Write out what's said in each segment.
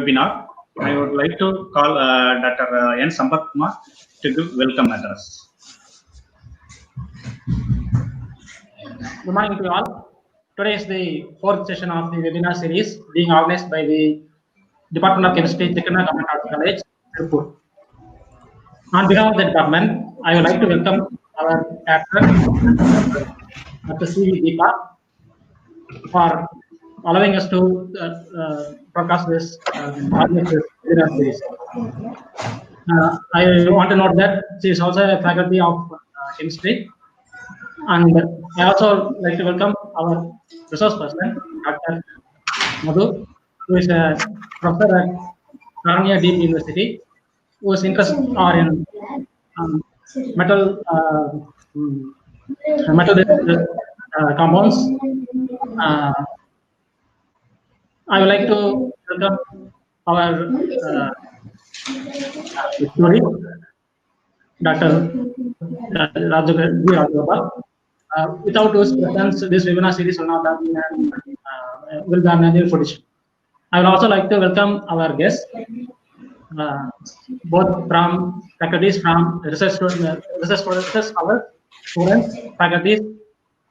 Webinar. I would like to call Dr. N. Sampath Kumar to give welcome address. Good morning to all. Today is the fourth session of the webinar series being organized by the Department of Chemistry, Chikana Government Arts College, Tirupur. On behalf of the department, I would like to welcome our actor, Dr. C.V. Deepa, for allowing us to broadcast this webinar series. I want to note that she is also a faculty of chemistry, and I also like to welcome our resource person, Dr. Madhu, who is a professor at Karania Deep University, whose interests are in metal compounds. I would like to welcome our story, Dr. Rajagopal. Without whose presence, this webinar series will not have been will be an footage. I would also like to welcome our guests, both from faculties from research scholars, students, faculties,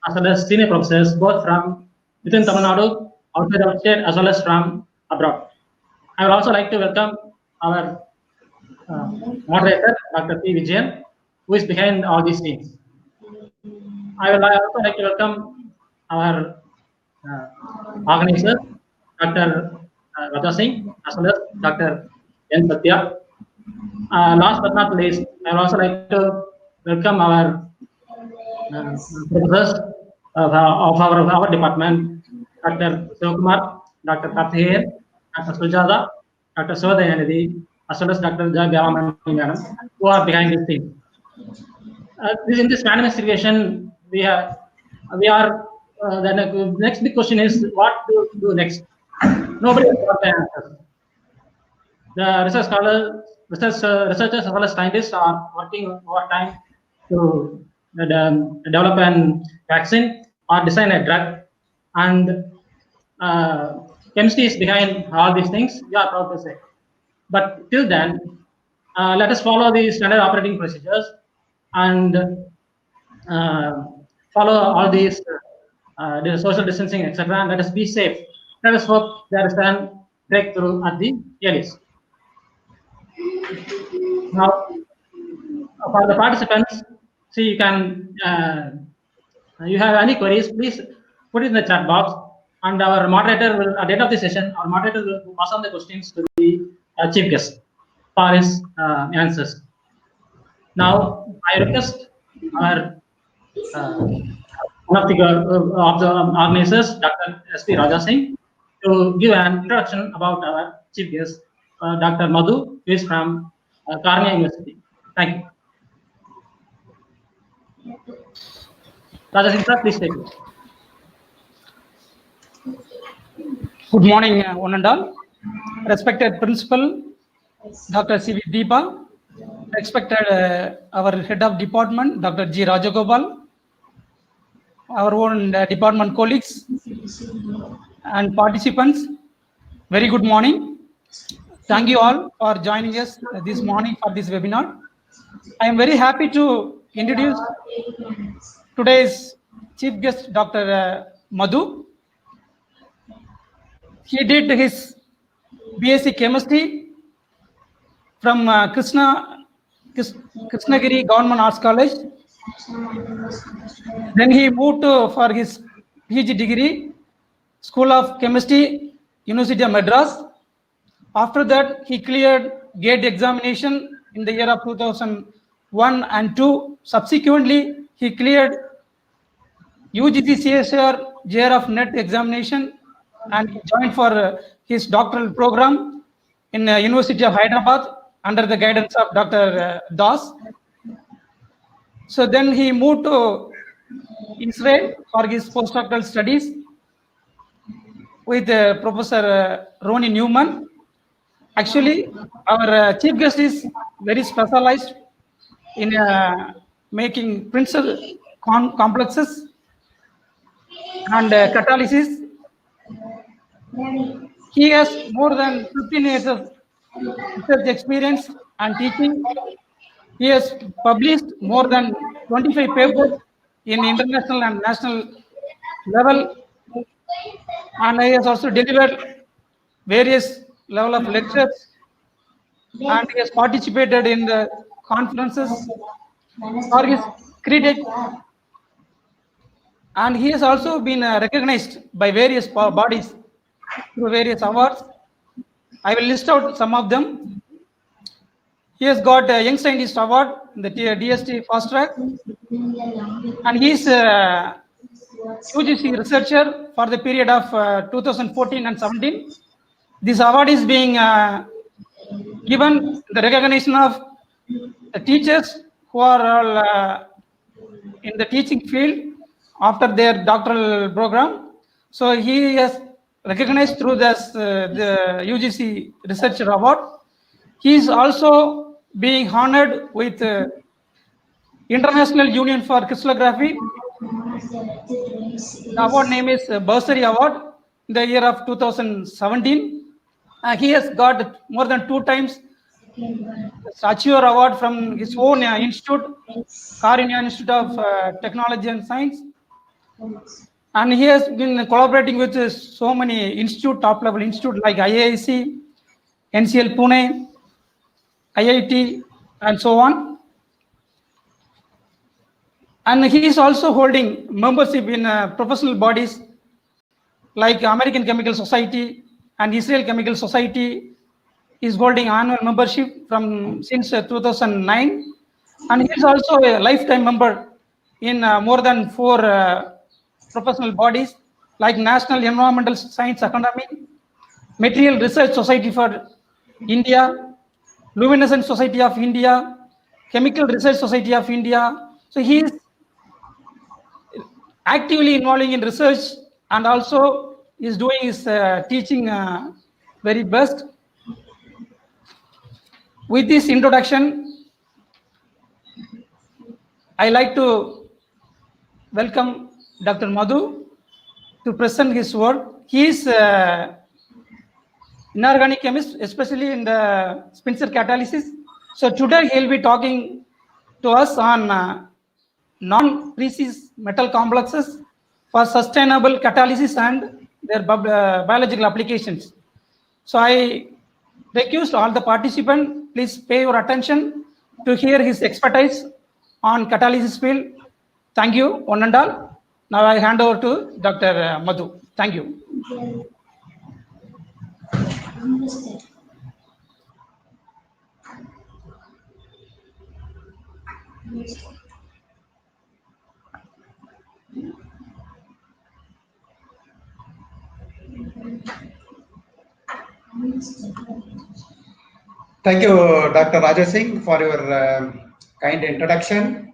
as well as senior professors, both from within Tamil Nadu, outside of state, as well as from abroad. I would also like to welcome our moderator, Dr. P. Vijayan, who is behind all these things. I would also like to welcome our organizers, Dr. Raja Singh, as well as Dr. N. Satya. Last but not least, I would also like to welcome our professors of our department, Dr. Sivakumar, Dr. Karthikeyan, Dr. Sujata, Dr. Sivadayanidhi, as well as Dr. Jayaramani Madam, who are behind this thing. In this pandemic situation, the next big question is what to do next. Nobody has got the answer. The researchers as well as scientists are working overtime to develop a vaccine or design a drug, and chemistry is behind all these things. We are proud to say. But till then, let us follow the standard operating procedures and follow all these the social distancing, etc. Let us be safe. Let us hope there is a breakthrough at the earliest. Now, for the participants, see, you can you have any queries, please put it in the chat box, and our moderator will, at the end of the session, our moderator will pass on the questions to the chief guest for his answers. Now, I request our one of the organizers, Dr. S.P. Raja Singh, to give an introduction about our chief guest, Dr. Madhu, who is from Karnia University. Thank you. Raja Singh, sir, please take it. Good morning, one and all. Respected Principal, Dr. C.V. Deepa, respected our Head of Department, Dr. G. Rajagopal, our own department colleagues and participants, very good morning. Thank you all for joining us this morning for this webinar. I am very happy to introduce today's chief guest, Dr. Madhu. He did his BSc Chemistry from Krishnagiri Government Arts College. Then he moved for his PG degree, School of Chemistry, University of Madras. After that, he cleared GATE examination in the year of 2001 and 2. Subsequently, he cleared UGC CSIR JRF NET examination and he joined for his doctoral program in University of Hyderabad under the guidance of Dr. Das. So then he moved to Israel for his postdoctoral studies with Professor Ronnie Newman. Actually, our chief guest is very specialized in making principal complexes and catalysis He has more than 15 years of research experience and teaching. He has published more than 25 papers in international and national level, and he has also delivered various level of lectures, and he has participated in the conferences for his critique, and he has also been recognized by various bodies through various awards. I will list out some of them. He has got a Young Scientist Award, the DST Fast Track, and he is a UGC researcher for the period of 2014 and 17. This award is being given the recognition of the teachers who are all in the teaching field after their doctoral program. So he is recognized through this the UGC Researcher Award. He is also being honored with International Union for Crystallography. The award name is Bursary Award in the year of 2017. He has got more than 2 times Statuer Award from his own institute, Karunya Institute of Technology and Science. And he has been collaborating with so many institute, top level institute like IISc, NCL Pune, IIT, and so on. And he is also holding membership in professional bodies like American Chemical Society and Israel Chemical Society. Is holding annual membership from since 2009, and he is also a lifetime member in more than 4 professional bodies like National Environmental Science Academy, Material Research Society for India, Luminescent Society of India, Chemical Research Society of India. So he is actively involving in research and also is doing his teaching very best. With this introduction, I like to welcome Dr. Madhu to present his work. He is inorganic chemist, especially in the Spencer catalysis. So today he'll be talking to us on non-precious metal complexes for sustainable catalysis and their biological applications. So I request all the participants, please pay your attention to hear his expertise on catalysis field. Thank you, one and all. Now I hand over to Dr. Madhu. Thank you. Thank you, Dr. Raja Singh, for your kind introduction.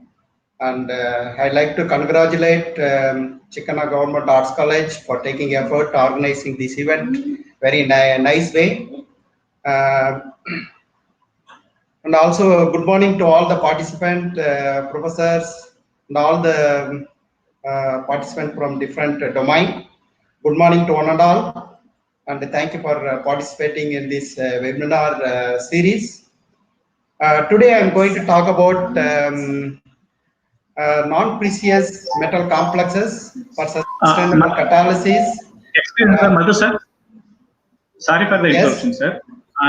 And I'd like to congratulate Chikana Government Arts College for taking effort to organizing this event very nice way. And also, good morning to all the participants, professors, and all the participants from different domain. Good morning to one and all, and thank you for participating in this webinar series. Today, I'm going to talk about non-precious metal complexes for sustainable catalysis. Excuse me, Madhu sir. Sorry for the interruption, sir.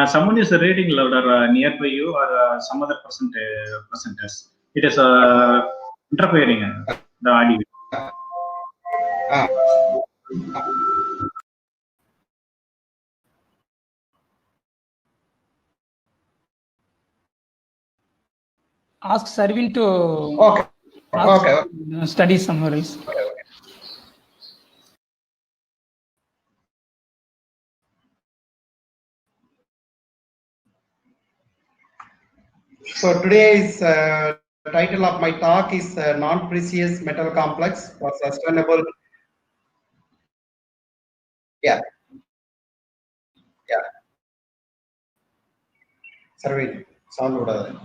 Someone is reading louder nearby you, or some other presenters. It is interfering the audio. Ask Sarvin to Okay. Study somewhere else. So today's title of my talk is non-precious metal complex for sustainable. Yeah. Sarvin, sound.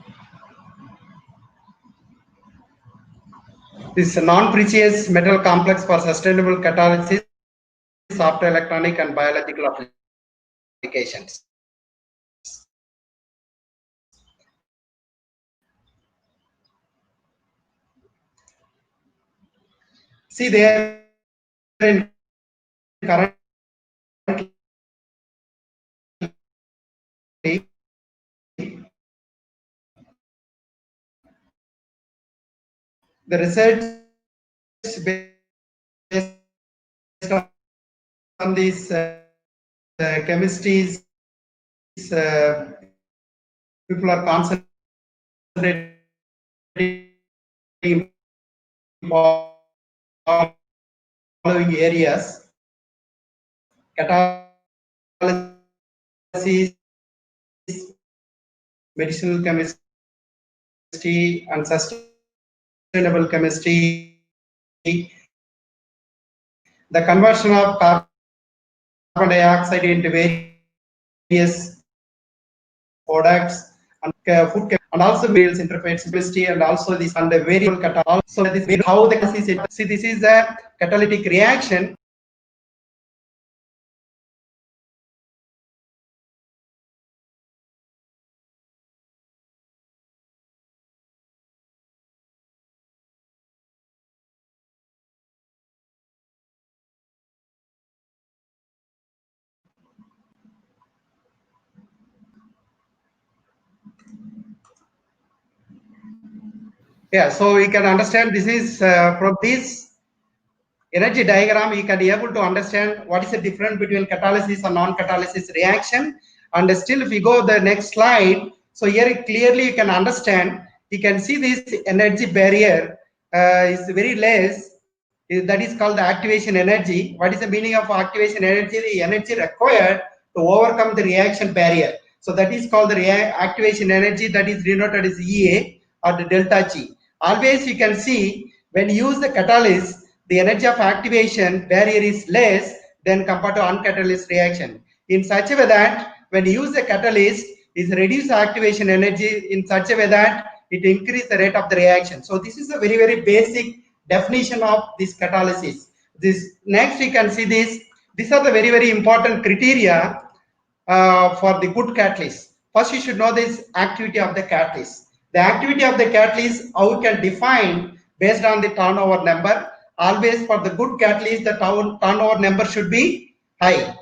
This non-precious metal complex for sustainable catalysis, optoelectronic and biological applications. applications. See there in currently the research based on these chemistries, people are concentrating following areas: catalysis, medicinal chemistry, and sustainable chemistry. The conversion of carbon dioxide into various products and food and also materials interface chemistry and also this and the variable catalysis. So this is how the see this is a catalytic reaction. Yeah, so we can understand this is from this energy diagram, you can be able to understand what is the difference between catalysis and non-catalysis reaction. And still, if we go the next slide, so here clearly you can understand, you can see this energy barrier is very less. That is called the activation energy. What is the meaning of activation energy? The energy required to overcome the reaction barrier. So that is called the activation energy, that is denoted as EA or the delta G. Always you can see when you use the catalyst, the energy of activation barrier is less than compared to uncatalyzed reaction. In such a way that when you use the catalyst, is reduce the activation energy in such a way that it increase the rate of the reaction. So this is a very, very basic definition of this catalysis. This next we can see this. These are the very, very important criteria for the good catalyst. First, you should know this activity of the catalyst. The activity of the catalyst, how we can define based on the turnover number. Always for the good catalyst, the turnover number should be high.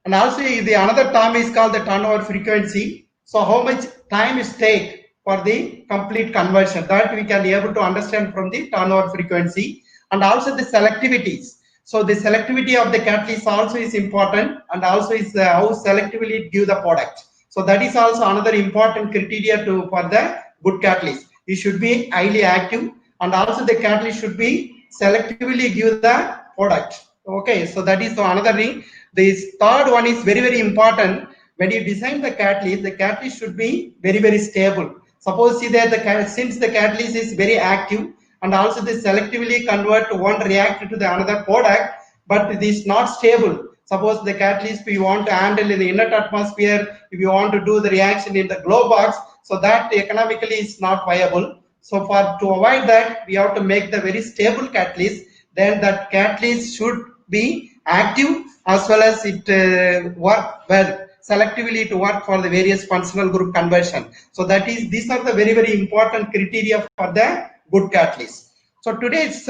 And also the another term is called the turnover frequency. So how much time is take for the complete conversion, that we can be able to understand from the turnover frequency. And also the selectivities. So the selectivity of the catalyst also is important, and also is how selectively it give the product. So that is also another important criteria for the good catalyst. It should be highly active, and also the catalyst should be selectively give the product. Okay, so that is another thing. This third one is very, very important. When you design the catalyst should be very, very stable. Suppose see that since the catalyst is very active, and also they selectively convert one reactor to the another product, but it is not stable. Suppose the catalyst we want to handle in the inert atmosphere, if you want to do the reaction in the glow box, so that economically is not viable. So to avoid that, we have to make the very stable catalyst. Then that catalyst should be active as well as it work well selectively to work for the various functional group conversion. So that is, these are the very, very important criteria for the good catalyst. So today it's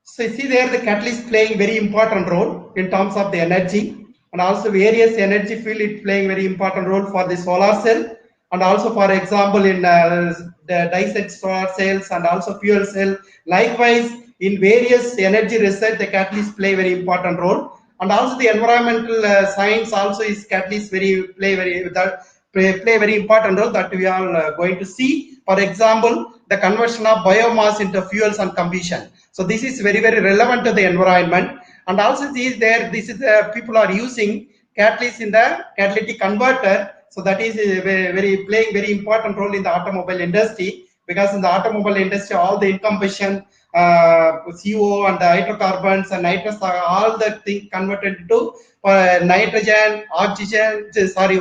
so see there the catalyst playing very important role in terms of the energy, and also various energy field it playing very important role for the solar cell, and also for example in the dissect solar cells and also fuel cell. Likewise in various energy research the catalyst play very important role, and also the environmental science also is catalyst play very important role that we are going to see. For example, the conversion of biomass into fuels and combustion. So this is very, very relevant to the environment. And also this is people are using catalyst in the catalytic converter. So that is playing very important role in the automobile industry, because in the automobile industry all the combustion CO and the hydrocarbons and nitrous are all the things converted into nitrogen, oxygen,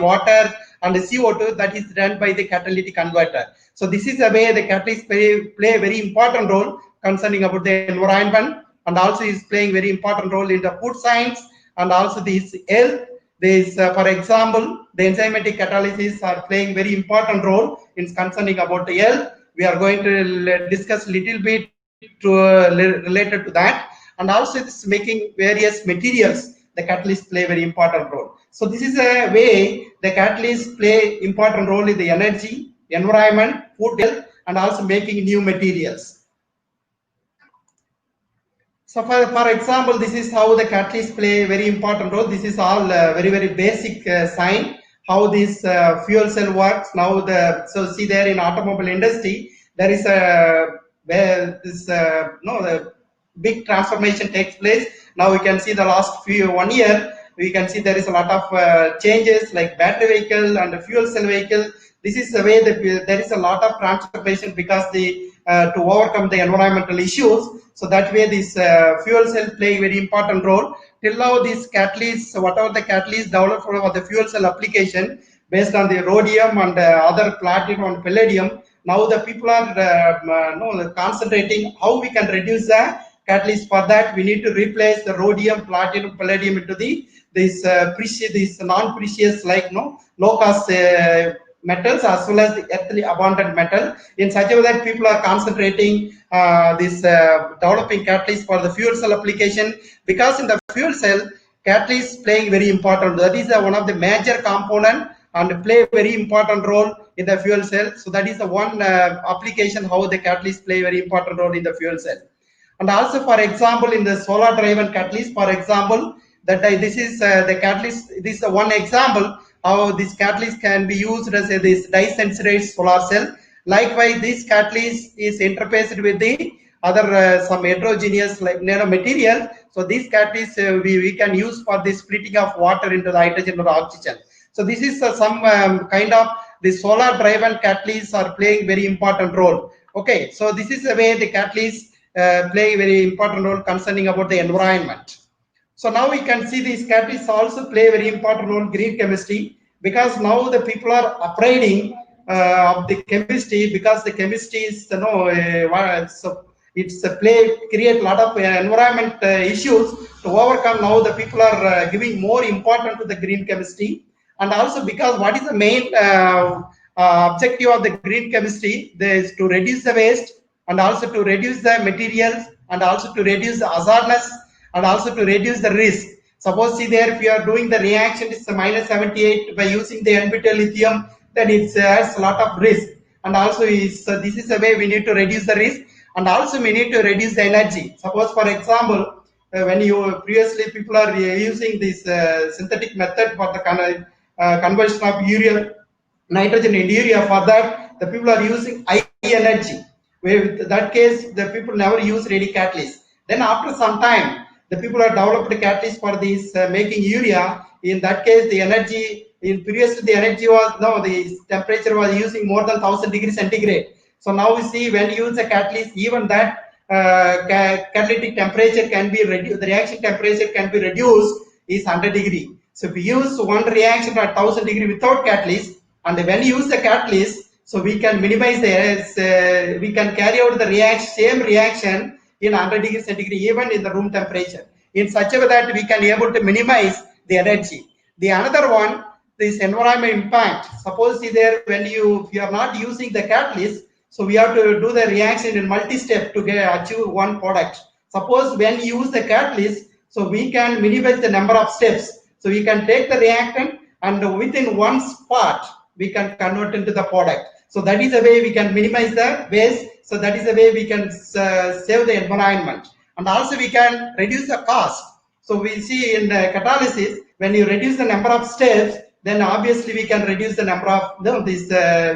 water and the CO2, that is done by the catalytic converter. So this is the way the catalyst play a very important role concerning about the environment. and also is playing very important role in the food science, and also this health. This, for example, the enzymatic catalysis are playing very important role in concerning about the health. We are going to discuss a little bit related to that, and also it's making various materials. The catalysts play very important role. So this is a way the catalysts play important role in the energy, environment, food health, and also making new materials. So for example, this is how the catalysts play a very important role. This is all very basic sign how this fuel cell works. Now so see there in automobile industry, there is a the big transformation takes place. Now we can see the last 1 year, we can see there is a lot of changes like battery vehicle and the fuel cell vehicle. This is the way that there is a lot of transformation because to overcome the environmental issues. So that way this fuel cell play very important role. Till now these catalysts, whatever the catalysts developed for the fuel cell application based on the rhodium and other platinum and palladium, now the people are concentrating how we can reduce the catalyst. For that we need to replace the rhodium, platinum, palladium into this non-precious like low cost metals as well as the earthly abundant metal, in such a way that people are concentrating developing catalysts for the fuel cell application, because in the fuel cell catalyst playing very important. That is one of the major component and play very important role in the fuel cell. So that is the one application how the catalyst play very important role in the fuel cell. And also, for example, in the solar driven catalyst, for example, that this is the catalyst. This is one example how this catalyst can be used as this dye-sensitive solar cell. Likewise, this catalyst is interfaced with the other some heterogeneous like nanomaterials. So this catalyst we can use for the splitting of water into the hydrogen or oxygen. So this is some kind of the solar driven catalysts are playing very important role. Okay, so this is the way the catalysts play very important role concerning about the environment. So now we can see these catalysts also play very important role in green chemistry, because now the people are upgrading of the chemistry, because the chemistry is so it's create a lot of environment issues to overcome. Now the people are giving more importance to the green chemistry, and also because what is the main objective of the green chemistry? There is to reduce the waste, and also to reduce the materials, and also to reduce the hazardness, and also to reduce the risk. Suppose see there, if you are doing the reaction, it's a -78 by using the NPT lithium, then it has a lot of risk. And also this is the way we need to reduce the risk, and also we need to reduce the energy. Suppose for example, when you previously people are using this synthetic method for the conversion of nitrogen into urea. For that, the people are using high energy. With that case, the people never use ready catalyst. Then after some time, the people have developed the catalyst for this making urea. In that case, the energy previously the energy was the temperature was using more than 1000 degrees centigrade. So now we see when you use a catalyst, even that catalytic temperature can be reduced. The reaction temperature can be reduced is 100 degree. So if we use one reaction at 1000 degree without catalyst, and when you use the catalyst, so we can minimize the we can carry out the same reaction in 100 degrees centigrade, even in the room temperature, in such a way that we can able to minimize the energy. The another one, this environment impact. Suppose see there, when if you are not using the catalyst, so we have to do the reaction in multi-step to achieve one product. Suppose when you use the catalyst, so we can minimize the number of steps. So we can take the reactant and within one spot we can convert into the product. So that is the way we can minimize the waste. So that is the way we can save the environment, and also we can reduce the cost. So we see in the catalysis, when you reduce the number of steps, then obviously we can reduce the number of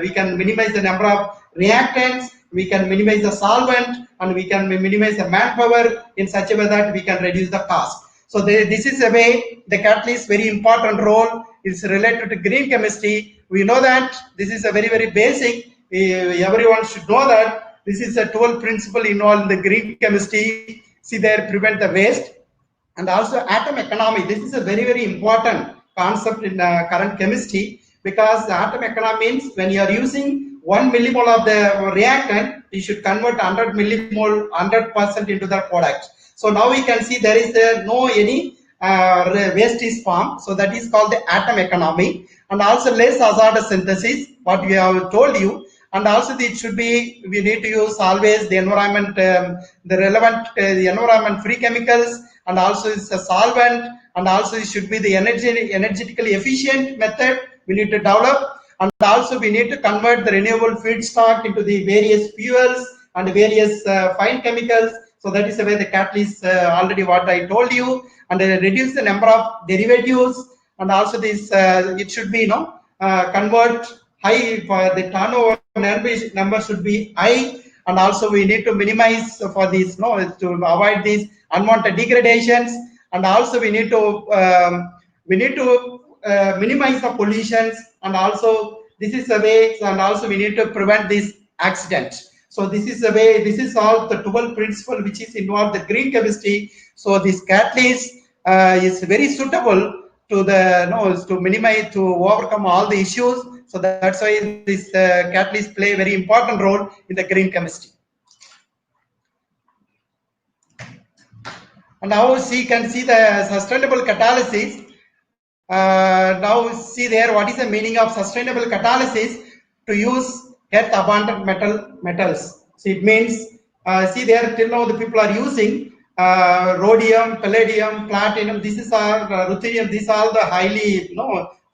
we can minimize the number of reactants, we can minimize the solvent, and we can minimize the manpower in such a way that we can reduce the cost. So this is a way the catalyst very important role is related to green chemistry. We know that this is a very basic. Everyone should know that this is a 12th principle involved in the green chemistry. See there, prevent the waste, and also atom economy. This is a very important concept in current chemistry, because the atom economy means when you are using 1 millimole of the reactant, you should convert 100 millimole 100% into the product. So now we can see there is no any waste is formed. So that is called the atom economy, and also less hazardous synthesis, what we have told you. And also it should be, we need to use always the environment, the relevant environment free chemicals, and also it's a solvent, and also it should be the energetically efficient method we need to develop. And also we need to convert the renewable feedstock into the various fuels and various fine chemicals. So that is the way the catalyst already what I told you, and reduce the number of derivatives. And also this it should be convert high for the turnover number should be high, and also we need to minimize for this to avoid these unwanted degradations. And also we need to minimize the pollutions, and also this is the way, and also we need to prevent this accident. So this is the way, this is all the 12 principle which is involved the green chemistry. So this catalyst is very suitable to the to minimize, to overcome all the issues. So that's why this catalyst play a very important role in the green chemistry. And now you can see the sustainable catalysis. Now see there, what is the meaning of sustainable catalysis? To use earth abundant metals. So it means, see there, till now the people are using rhodium, palladium, platinum. This is our ruthenium. These are the highly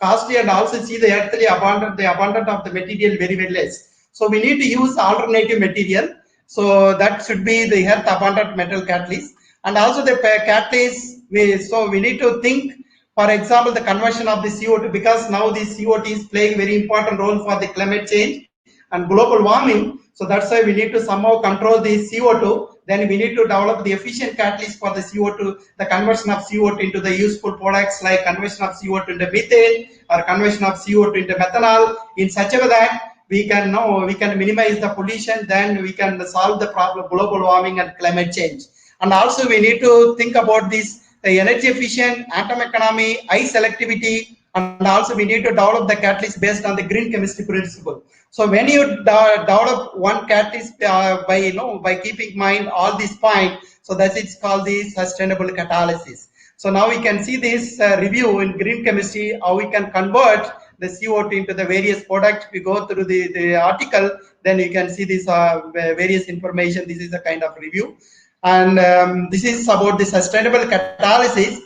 costly, and also see the earthly abundant, the abundant of the material very less. So we need to use alternative material. So that should be the earth abundant metal catalyst. And also the catalyst, so we need to think, for example, the conversion of the CO2, because now the CO2 is playing very important role for the climate change and global warming. So that's why we need to somehow control the CO2. Then we need to develop the efficient catalyst for the CO2, the conversion of CO2 into the useful products, like conversion of CO2 into methane or conversion of CO2 into methanol, in such a way that we can minimize the pollution. Then we can solve the problem global warming and climate change. And also we need to think about this, the energy efficient, atom economy, high selectivity, and also we need to develop the catalyst based on the green chemistry principle. So when you develop one catalyst by keeping in mind all these points, so that is called the sustainable catalysis. So now we can see this review in green chemistry, how we can convert the CO2 into the various products. We go through the article, then you can see this various information. This is a kind of review. And this is about the sustainable catalysis.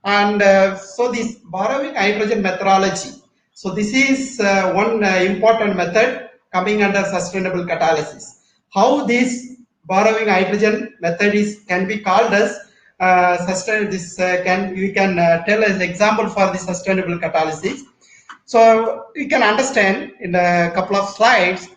And so this borrowing hydrogen methodology. So this is one important method coming under sustainable catalysis. How this borrowing hydrogen method can be called as we can tell as example for the sustainable catalysis. So you can understand in a couple of slides.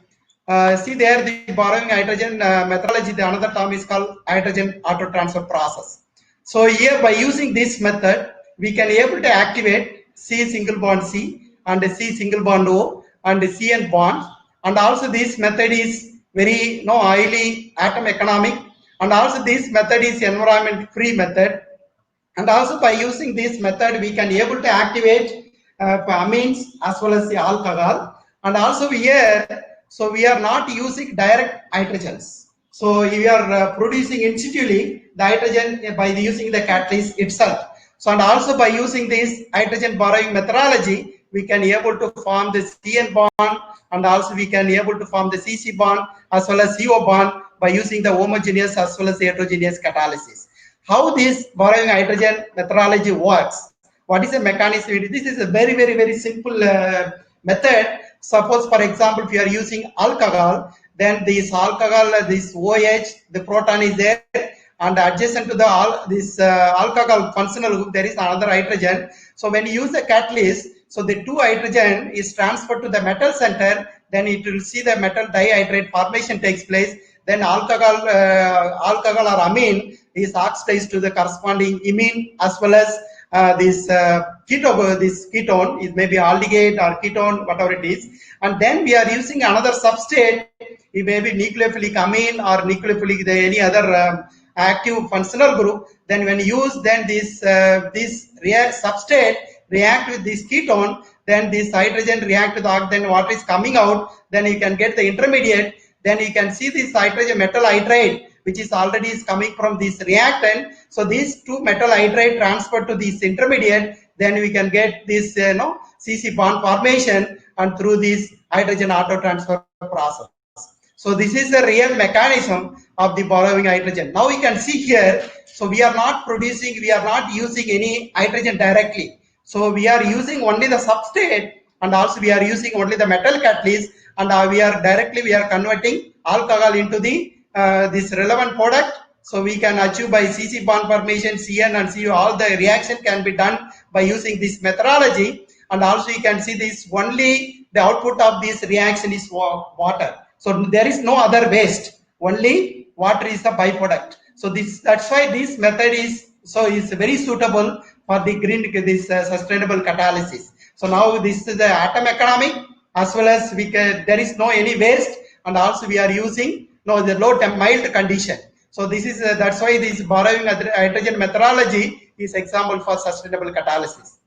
See there, the borrowing hydrogen methodology, the another term is called hydrogen auto transfer process. So here, by using this method, we can able to activate C single bond C and C single bond O and CN bonds. And also this method is very highly atom economic, and also this method is environment free method. And also by using this method, we can able to activate amines as well as the alcohol. And also here, so we are not using direct hydrogens. So we are producing intuitively the hydrogen by using the catalyst itself. So and also by using this hydrogen borrowing methodology, we can able to form the CN bond, and also we can able to form the CC bond as well as CO bond by using the homogeneous as well as the heterogeneous catalysis. How this borrowing hydrogen methodology works? What is the mechanism? This is a very simple method. Suppose, for example, if you are using alcohol, then this alcohol, this OH, the proton is there, and adjacent to the this alcohol functional group, there is another hydrogen. So when you use the catalyst, so the two hydrogen is transferred to the metal center, then it will see the metal dihydrate formation takes place. Then alcohol or amine is oxidized to the corresponding imine as well as this ketone is maybe aldehyd or ketone, whatever it is. And then we are using another substrate, it may be nucleophilic amine or nucleophilic any other active functional group. Then when used, then this substrate react with this ketone, then this hydrogen react with the oxygen, what is coming out, then you can get the intermediate. Then you can see this hydrogen metal hydride which is already is coming from this reactant. So these two metal hydride transfer to this intermediate, then we can get this CC bond formation and through this hydrogen auto transfer process. So this is the real mechanism of the borrowing hydrogen. Now we can see here, so we are not using any hydrogen directly. So we are using only the substrate, and also we are using only the metal catalyst, and we are converting alcohol into the this relevant product. So we can achieve by CC bond formation, CN and CU, all the reaction can be done by using this methodology. And also you can see this, only the output of this reaction is water. So there is no other waste, only water is the byproduct. So that's why this method is very suitable for the sustainable catalysis. So now this is the atom economic, as well as there is no any waste, and also we are using the low mild condition. So this is that's why this borrowing hydrogen methodology is example for sustainable catalysis.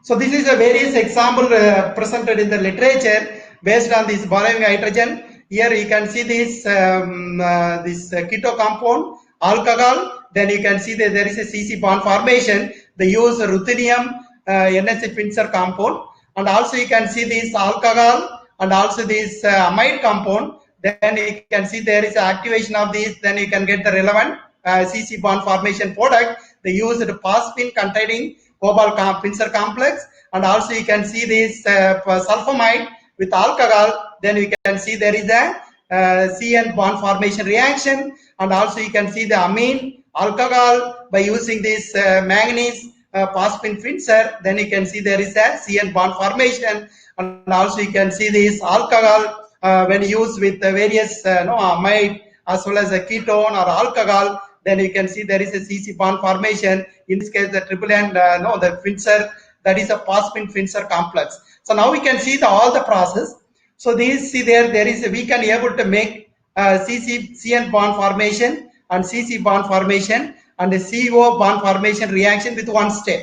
So this is a various example presented in the literature based on this borrowing hydrogen. Here you can see this keto compound, alcohol. Then you can see that there is a CC bond formation. They use ruthenium NH pincer compound, and also you can see this alcohol and also this amide compound. Then you can see there is activation of these. Then you can get the relevant CC bond formation product. They use the phosphine containing cobalt pincer complex, and also you can see this sulfamide with alcohol. Then you can see there is a CN bond formation reaction, and also you can see the amine alcohol by using this manganese phosphine pincer. Then you can see there is a CN bond formation, and also you can see this alcohol when used with the various amide as well as a ketone or alcohol. Then you can see there is a CC bond formation. In this case, the triple end, the pincer, that is a phosphine pincer complex. So now we can see all the process. So these see there is we can able to make CN bond formation and CC bond formation and the CO bond formation reaction with one step.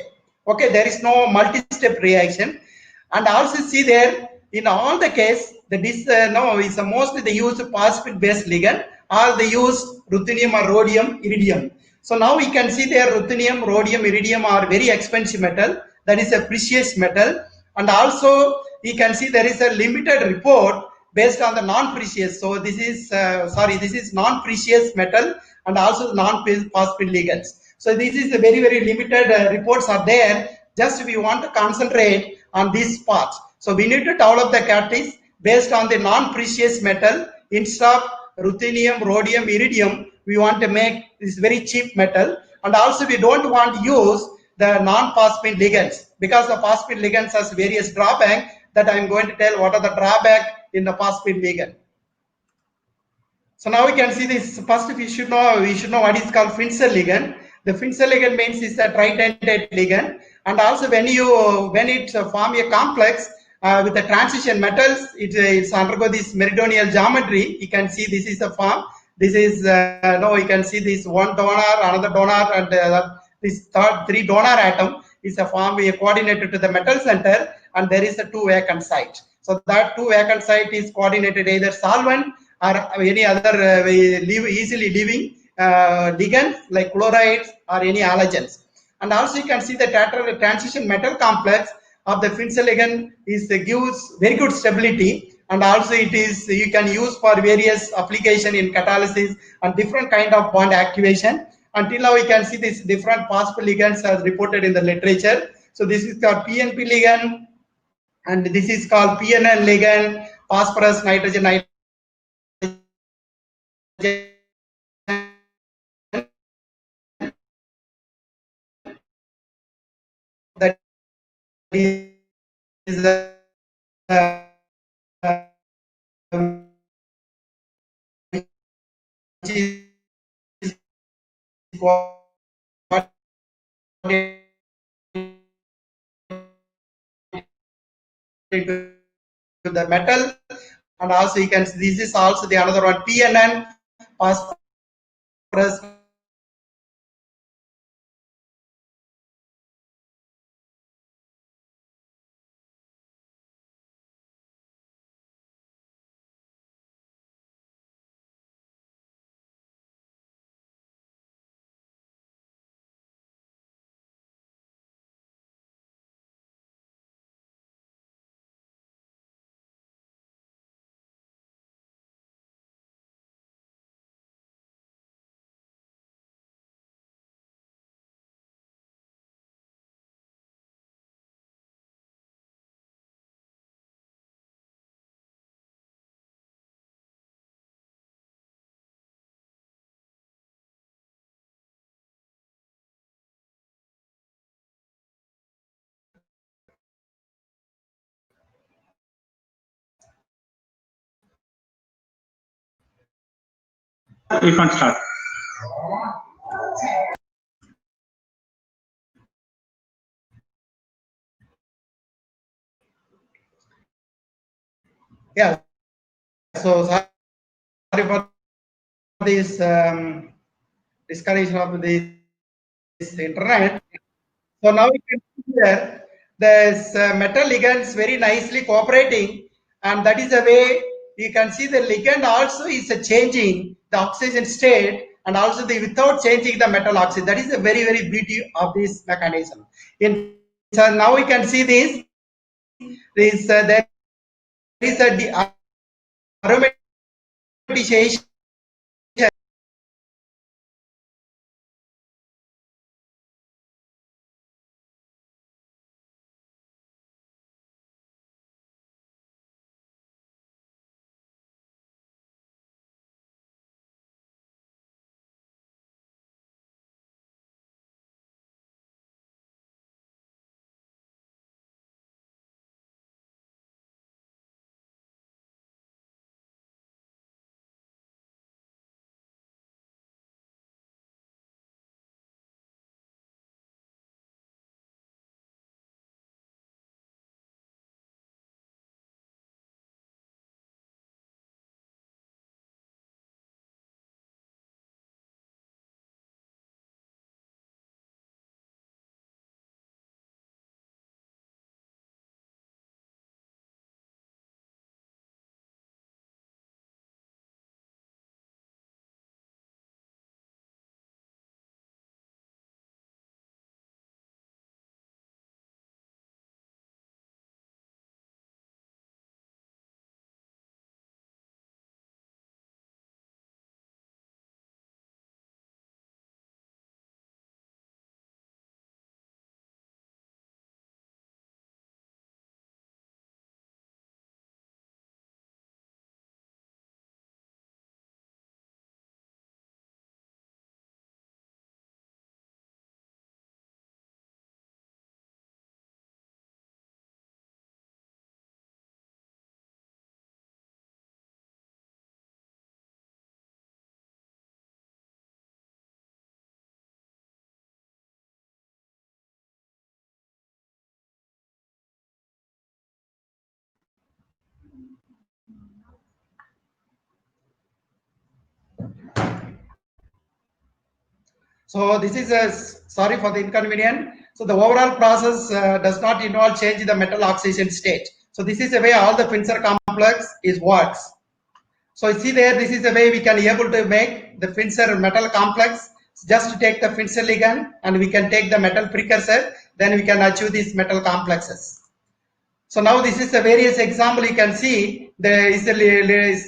Okay, there is no multi-step reaction. And also see there in all the case that is is mostly they use phosphate based ligand, or they use ruthenium or rhodium, iridium. So now we can see there ruthenium, rhodium, iridium are very expensive metal. That is a precious metal. And also you can see there is a limited report based on the non-precious. So this is this is non-precious metal and also non-phosphate ligands. So this is a very limited reports are there. Just we want to concentrate on this part. So we need to develop the catalyst based on the non-precious metal. Instead of ruthenium, rhodium, iridium, we want to make this very cheap metal. And also we don't want to use the non-phosphate ligands, because the phosphate ligands has various drawbacks that I'm going to tell what are the drawbacks in the phosphate ligand. So now we can see this. First we should know what is called Finzel ligand. The Finzel ligand means is a tridentate ligand, and also when it form a complex with the transition metals, it's undergo this meridional geometry. You can see this is a form. This is you can see this one donor, another donor, and this three donor atom is a form coordinated to the metal center, and there is a two vacant site. So that two vacant site is coordinated either solvent or any other easily leaving ligands like chlorides or any halogens. And also you can see the transition metal complex of the Finzel ligand gives very good stability, and also it is you can use for various application in catalysis and different kind of bond activation. Until now we can see this different phospholigands as reported in the literature. So this is called PNP ligand, and this is called PNN ligand, phosphorus nitrogen that is into the metal. And also you can see this is also the another one, PNN, phosphorus You can start. Yeah. So sorry for this disconnection of this internet. So now you can see here this metal ligands very nicely cooperating, and that is the way you can see the ligand also is changing the oxidation state, and also the without changing the metal oxide. That is the very beauty of this mechanism. So now we can see this. There is a aromatization. So this is a sorry for the inconvenience. So the overall process does not involve change in the metal oxidation state. So this is the way all the Finzer complex is works. So you see there, this is the way we can able to make the Finzer metal complex. Just take the Finzer ligand and we can take the metal precursor, then we can achieve these metal complexes. So now this is a various example you can see. There is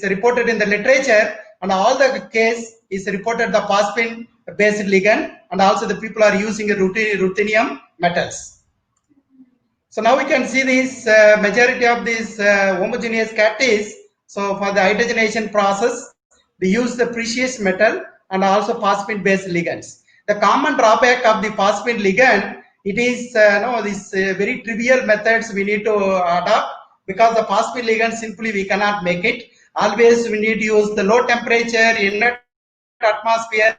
reported in the literature, and all the case is reported the phosphine based ligand, and also the people are using ruthenium metals. So now we can see this majority of these homogeneous catalysts. So for the hydrogenation process, they use the precious metal and also phosphine based ligands. The common drawback of the phosphine ligand, it is these very trivial methods we need to adopt, because the phosphine ligand simply we cannot make it. Always we need to use the low temperature inert atmosphere.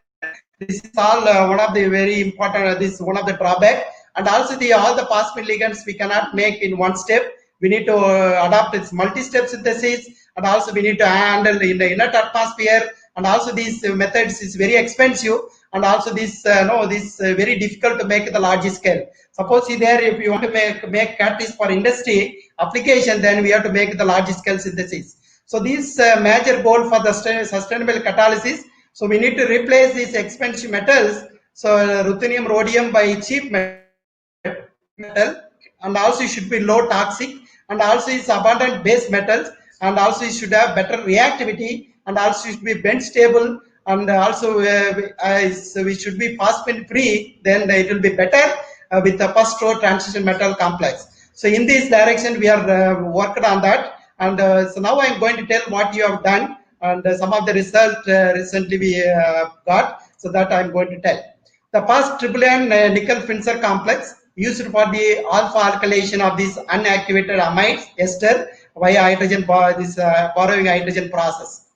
This is all one of the very important. This is one of the drawback, and also all the phosphine ligands we cannot make in one step. We need to adopt its multi-step synthesis, and also we need to handle in the inert atmosphere. And also these methods is very expensive, and also this very difficult to make the large scale. Suppose there, if you want to make catalyst for industry application, then we have to make the large scale synthesis. So this major goal for the sustainable catalysis. So we need to replace these expensive metals. So ruthenium, rhodium by cheap metal, and also it should be low toxic, and also it's abundant base metals, and also it should have better reactivity, and also it should be bend stable, and also so we should be phosphine free. Then it will be better with the first row transition metal complex. So in this direction we are worked on that, and so now I'm going to tell what you have done, and some of the result recently we got, so that I'm going to tell. The first triple nickel Finzer complex used for the alpha alkylation of these unactivated amides ester via hydrogen borrowing hydrogen process.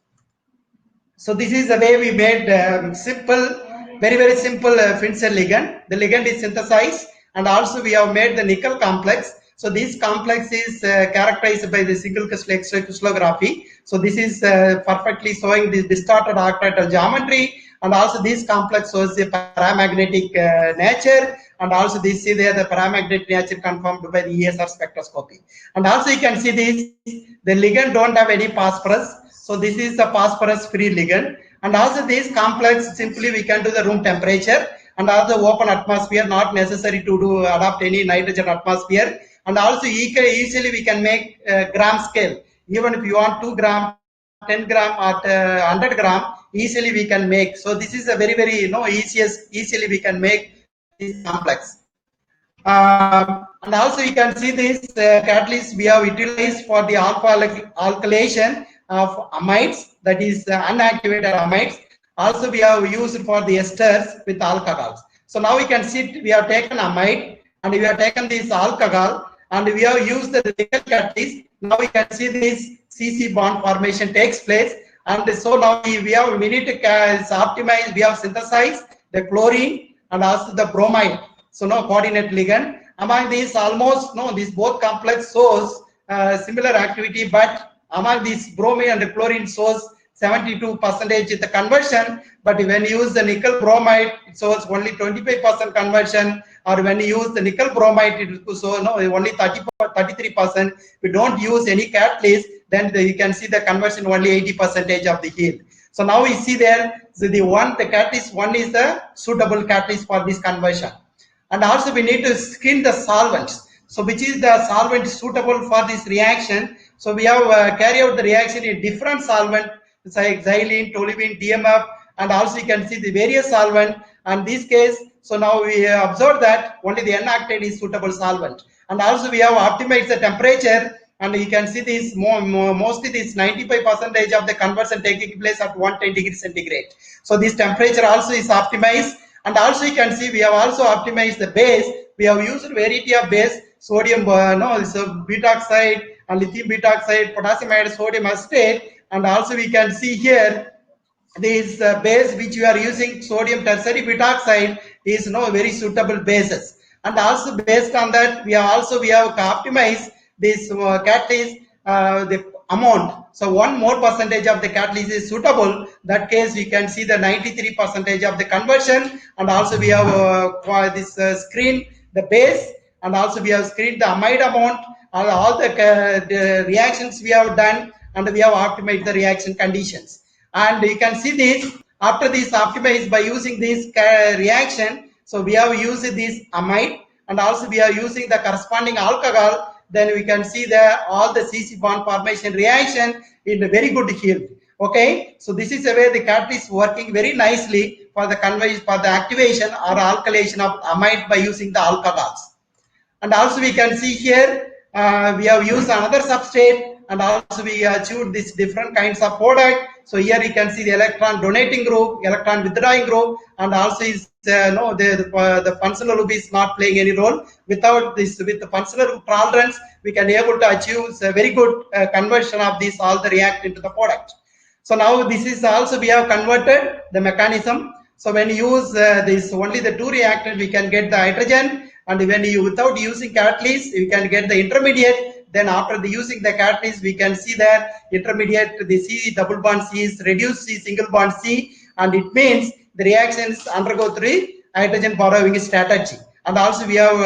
So this is the way we made simple, very simple Finzer ligand. The ligand is synthesized, and also we have made the nickel complex. So this complex is characterized by the single crystal X-ray crystallography. So this is perfectly showing this distorted octahedral geometry, and also this complex shows the paramagnetic nature, and also this see there the paramagnetic nature confirmed by the ESR spectroscopy. And also you can see this, the ligand don't have any phosphorus. So this is the phosphorus free ligand, and also this complex simply we can do the room temperature, and also open atmosphere, not necessary to do adopt any nitrogen atmosphere. And also easily we can make gram scale, even if you want 2 gram, 10 gram or 100 gram, easily we can make. So this is a very easily we can make this complex. And also you can see this catalyst we have utilized for the alpha alkylation of amides, that is unactivated amides. Also we have used for the esters with alcohols. So now we can see we have taken amide and we have taken this alcohol and we have used the nickel catalyst. Now we can see this CC bond formation takes place, and so now we need to optimize. We have synthesized the chlorine and also the bromide. So no coordinate ligand. Among these almost these both complex shows similar activity, but among these bromine and the chlorine shows 72% the conversion, but when you use the nickel bromide it shows only 25% conversion, or when you use the nickel bromide it shows only 33%. We don't use any catalyst, then you can see the conversion only 80% of the yield. So now we see there, so the catalyst one is the suitable catalyst for this conversion. And also we need to screen the solvents. So which is the solvent suitable for this reaction? So we have carry out the reaction in different solvent, like xylene, toluene, DMF, and also you can see the various solvent. And this case, so now we observe that only the N-octane is suitable solvent. And also we have optimized the temperature, and you can see this mostly this 95% of the conversion taking place at 110 degrees centigrade. So this temperature also is optimized. And also you can see we have also optimized the base. We have used variety of base, sodium beta oxide and lithium beta oxide, potassium iodide, sodium acetate. And also we can see here this base which we are using, sodium tertiary beta oxide, is very suitable bases. And also based on that we have optimized this catalyst the amount. So 1 more percentage of the catalyst is suitable. That case you can see the 93% of the conversion. And also we have screen the base, and also we have screened the amide amount, all the reactions we have done, and we have optimized the reaction conditions. And you can see this after this optimized by using this reaction. So we have used this amide, and also we are using the corresponding alcohol. Then we can see all the CC bond formation reaction in a very good yield. Okay, so this is the way the catalyst is working very nicely for the conversion, for the activation or alkylation of amide by using the alcohols. And also we can see here we have used another substrate, and also we achieved this different kinds of product. So here you can see the electron donating group, electron withdrawing group, and also is the functional loop is not playing any role. Without this, with the functional loop tolerance, we can able to achieve a very good conversion of this all the react into the product. So now this is also we have converted the mechanism. So when you use this only the 2 reactants, we can get the hydrogen, and when you without using catalyst, you can get the intermediate. Then after the using the catalyst, we can see that intermediate, the C double bond C is reduced C single bond C, and it means the reactions undergo 3 hydrogen borrowing strategy. And also we have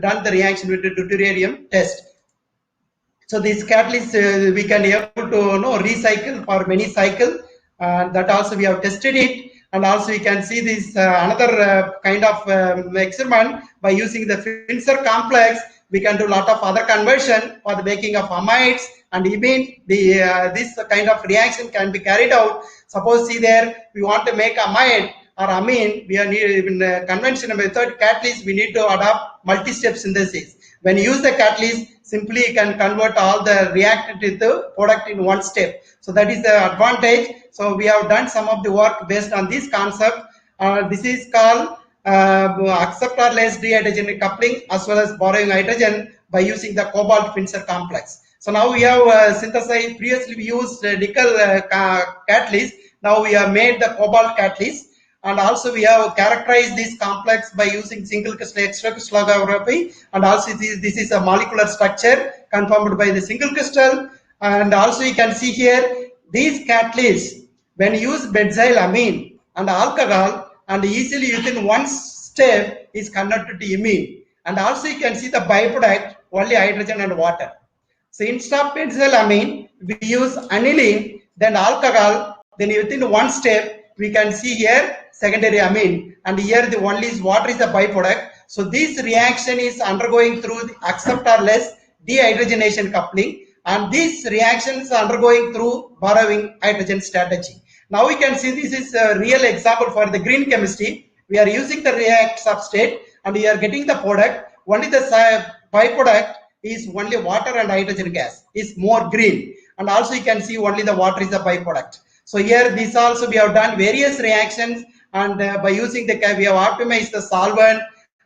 done the reaction with the deuterium test. So this catalyst we can able to recycle for many cycle, that also we have tested it. And also you can see this another kind of experiment by using the Finzer complex. We can do a lot of other conversion for the making of amides, and even this kind of reaction can be carried out. Suppose see there we want to make amide or amine, we are in conventional method catalyst, we need to adopt multi-step synthesis. When you use the catalyst, simply you can convert all the reactant into product in 1 step. So that is the advantage. So we have done some of the work based on this concept. This is called acceptor less dehydrogen coupling as well as borrowing hydrogen by using the cobalt Finzer complex. So now we have synthesized, previously we used nickel catalyst, now we have made the cobalt catalyst, and also we have characterized this complex by using single crystal extracrystallography, and also this is a molecular structure confirmed by the single crystal. And also you can see here these catalysts, when used benzylamine and alcohol, and easily within one step is converted to imine. And also you can see the byproduct only hydrogen and water. So instead of benzylamine, we use aniline, then alcohol, then within one step we can see here secondary amine, and here the only is water is the byproduct. So this reaction is undergoing through the accept or less dehydrogenation coupling, and this reaction is undergoing through borrowing hydrogen strategy. Now we can see this is a real example for the green chemistry. We are using the react substrate and we are getting the product. Only the byproduct is only water and hydrogen gas is more green, and also you can see only the water is the byproduct. So here this also we have done various reactions, and by using the we have optimized the solvent,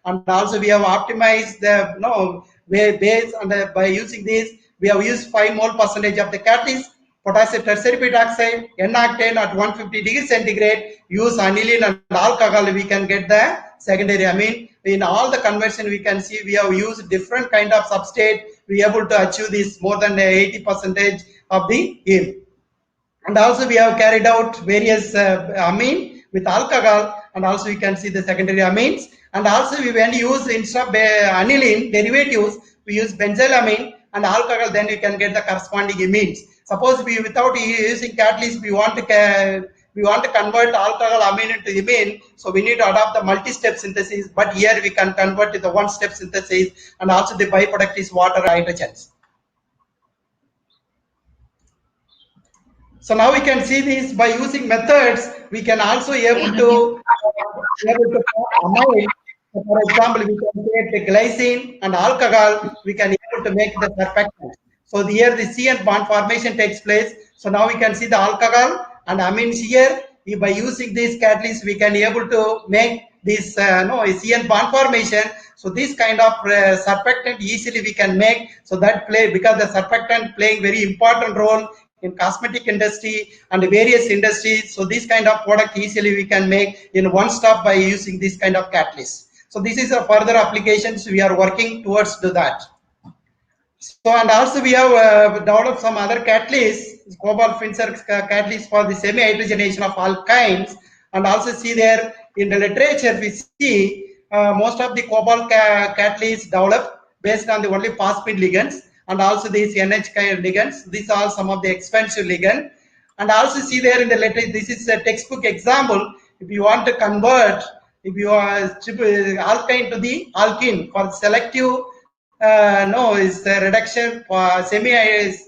and also we have optimized the base, and by using this we have used 5 mole percentage of the catalyst, potassium tertiary peroxide, N-octane at 150 degrees centigrade, use aniline and alcohol, we can get the secondary amine. In all the conversion we can see we have used different kind of substrate, we are able to achieve this more than 80% of the yield. And also we have carried out various amine with alcohol, and also you can see the secondary amines. And also we when use instead of aniline derivatives, we use benzylamine and alcohol, then you can get the corresponding amines. Suppose we without using catalyst we want to convert alcohol amine into amine, so we need to adopt the multi-step synthesis, but here we can convert to the one-step synthesis, and also the byproduct is water hydrogens. So now we can see this by using methods, we can also able to amine. For example, we can take the glycine and alcohol, we can able to make the surfactant. So here the CN bond formation takes place. So now we can see the alcohol and amines here. By using this catalyst, we can able to make this CN bond formation. So this kind of surfactant easily we can make. So that because the surfactant playing very important role in cosmetic industry and various industries. So this kind of product easily we can make in one stop by using this kind of catalyst. So this is a further applications we are working towards to that. So and also we have developed some other catalysts, cobalt Finzer catalyst for the semi-hydrogenation of alkynes, and also see there in the literature we see most of the cobalt catalysts developed based on the only phosphine ligands, and also these NH kind of ligands. These are some of the expensive ligands. And also see there in the literature, this is a textbook example. If you want to convert, if you are alkyne to the alkene for selective is the reduction for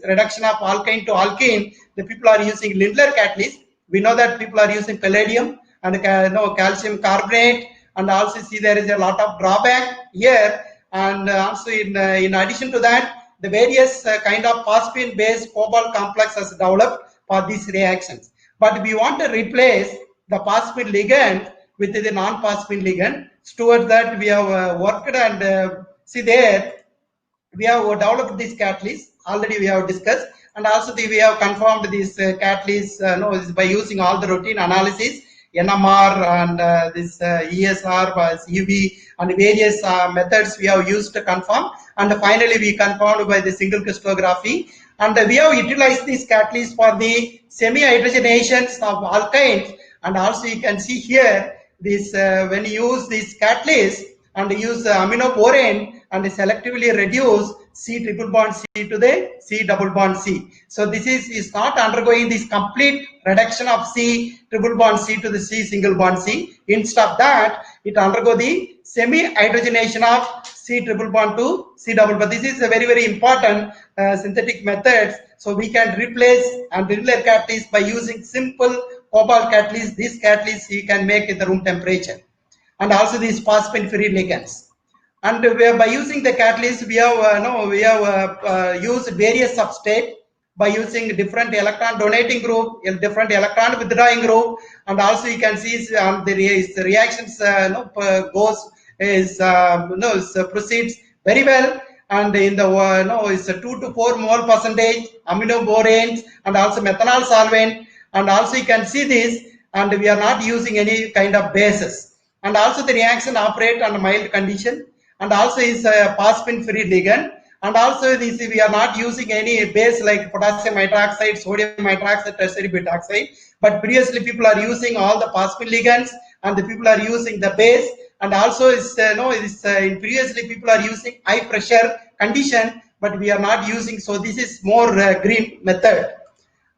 reduction of alkyne to alkene, the people are using Lindlar catalyst. We know that people are using palladium and calcium carbonate, and also see there is a lot of drawback here. And also in addition to that, the various kind of phosphine based cobalt complex has developed for these reactions. But we want to replace the phosphine ligand with the non-phosphine ligand. Towards that we have worked, and see there we have developed this catalyst already we have discussed, and also we have confirmed this catalyst by using all the routine analysis, NMR and this ESR, UV, and various methods we have used to confirm, and finally we confirmed by the single crystallography. And we have utilized this catalyst for the semi-hydrogenations of alkynes, and also you can see here this when you use this catalyst and use aminoborane and selectively reduce C triple bond C to the C double bond C. So this is not undergoing this complete reduction of C triple bond C to the C single bond C. Instead of that, it undergo the semi-hydrogenation of C triple bond to C double bond. This is a very, very important synthetic methods. So we can replace and Lindlar catalyst by using simple cobalt catalyst. This catalyst you can make at the room temperature, and also these phosphine free ligands. And by using the catalyst, we have used various substrate by using different electron donating group, different electron withdrawing group, and also you can see the reactions proceeds very well. and in the no, it's a 2 to 4 mole percentage aminoboranes and also methanol solvent, and also you can see this, and we are not using any kind of bases, and also the reaction operate on a mild condition, and also is a phosphine free ligand, and also this we are not using any base like potassium hydroxide, sodium hydroxide, tertiary butoxide, but previously people are using all the phosphine ligands and the people are using the base, and also is previously people are using high pressure condition, but we are not using, so this is more green method.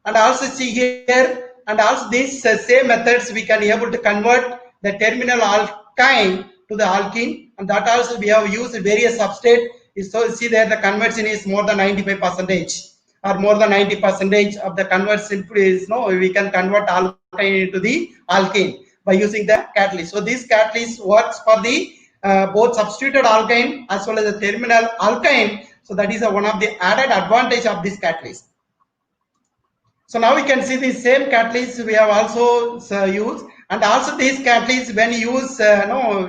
And also see here, and also these same methods we can able to convert the terminal alkyne to the alkene, and that also we have used various substrate. So see there the conversion is more than 95% or more than 90% of the conversion is we can convert alkyne into the alkene by using the catalyst. So this catalyst works for the both substituted alkyne as well as the terminal alkyne. So that is one of the added advantage of this catalyst. So now we can see the same catalyst we have also used, and also these catalysts when use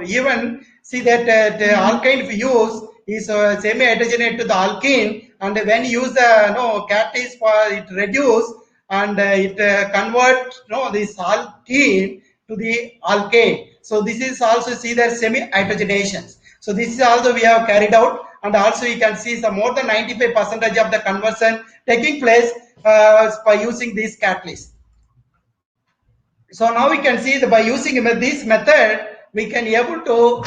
even see that the alkyne we use is semi-hydrogenate to the alkene, and when you use the catalyst for it reduce and it convert this alkene to the alkane. So this is also see the semi-hydrogenations. So this is also we have carried out, and also you can see some more than 95% of the conversion taking place by using this catalyst. So now we can see that by using this method, we can able to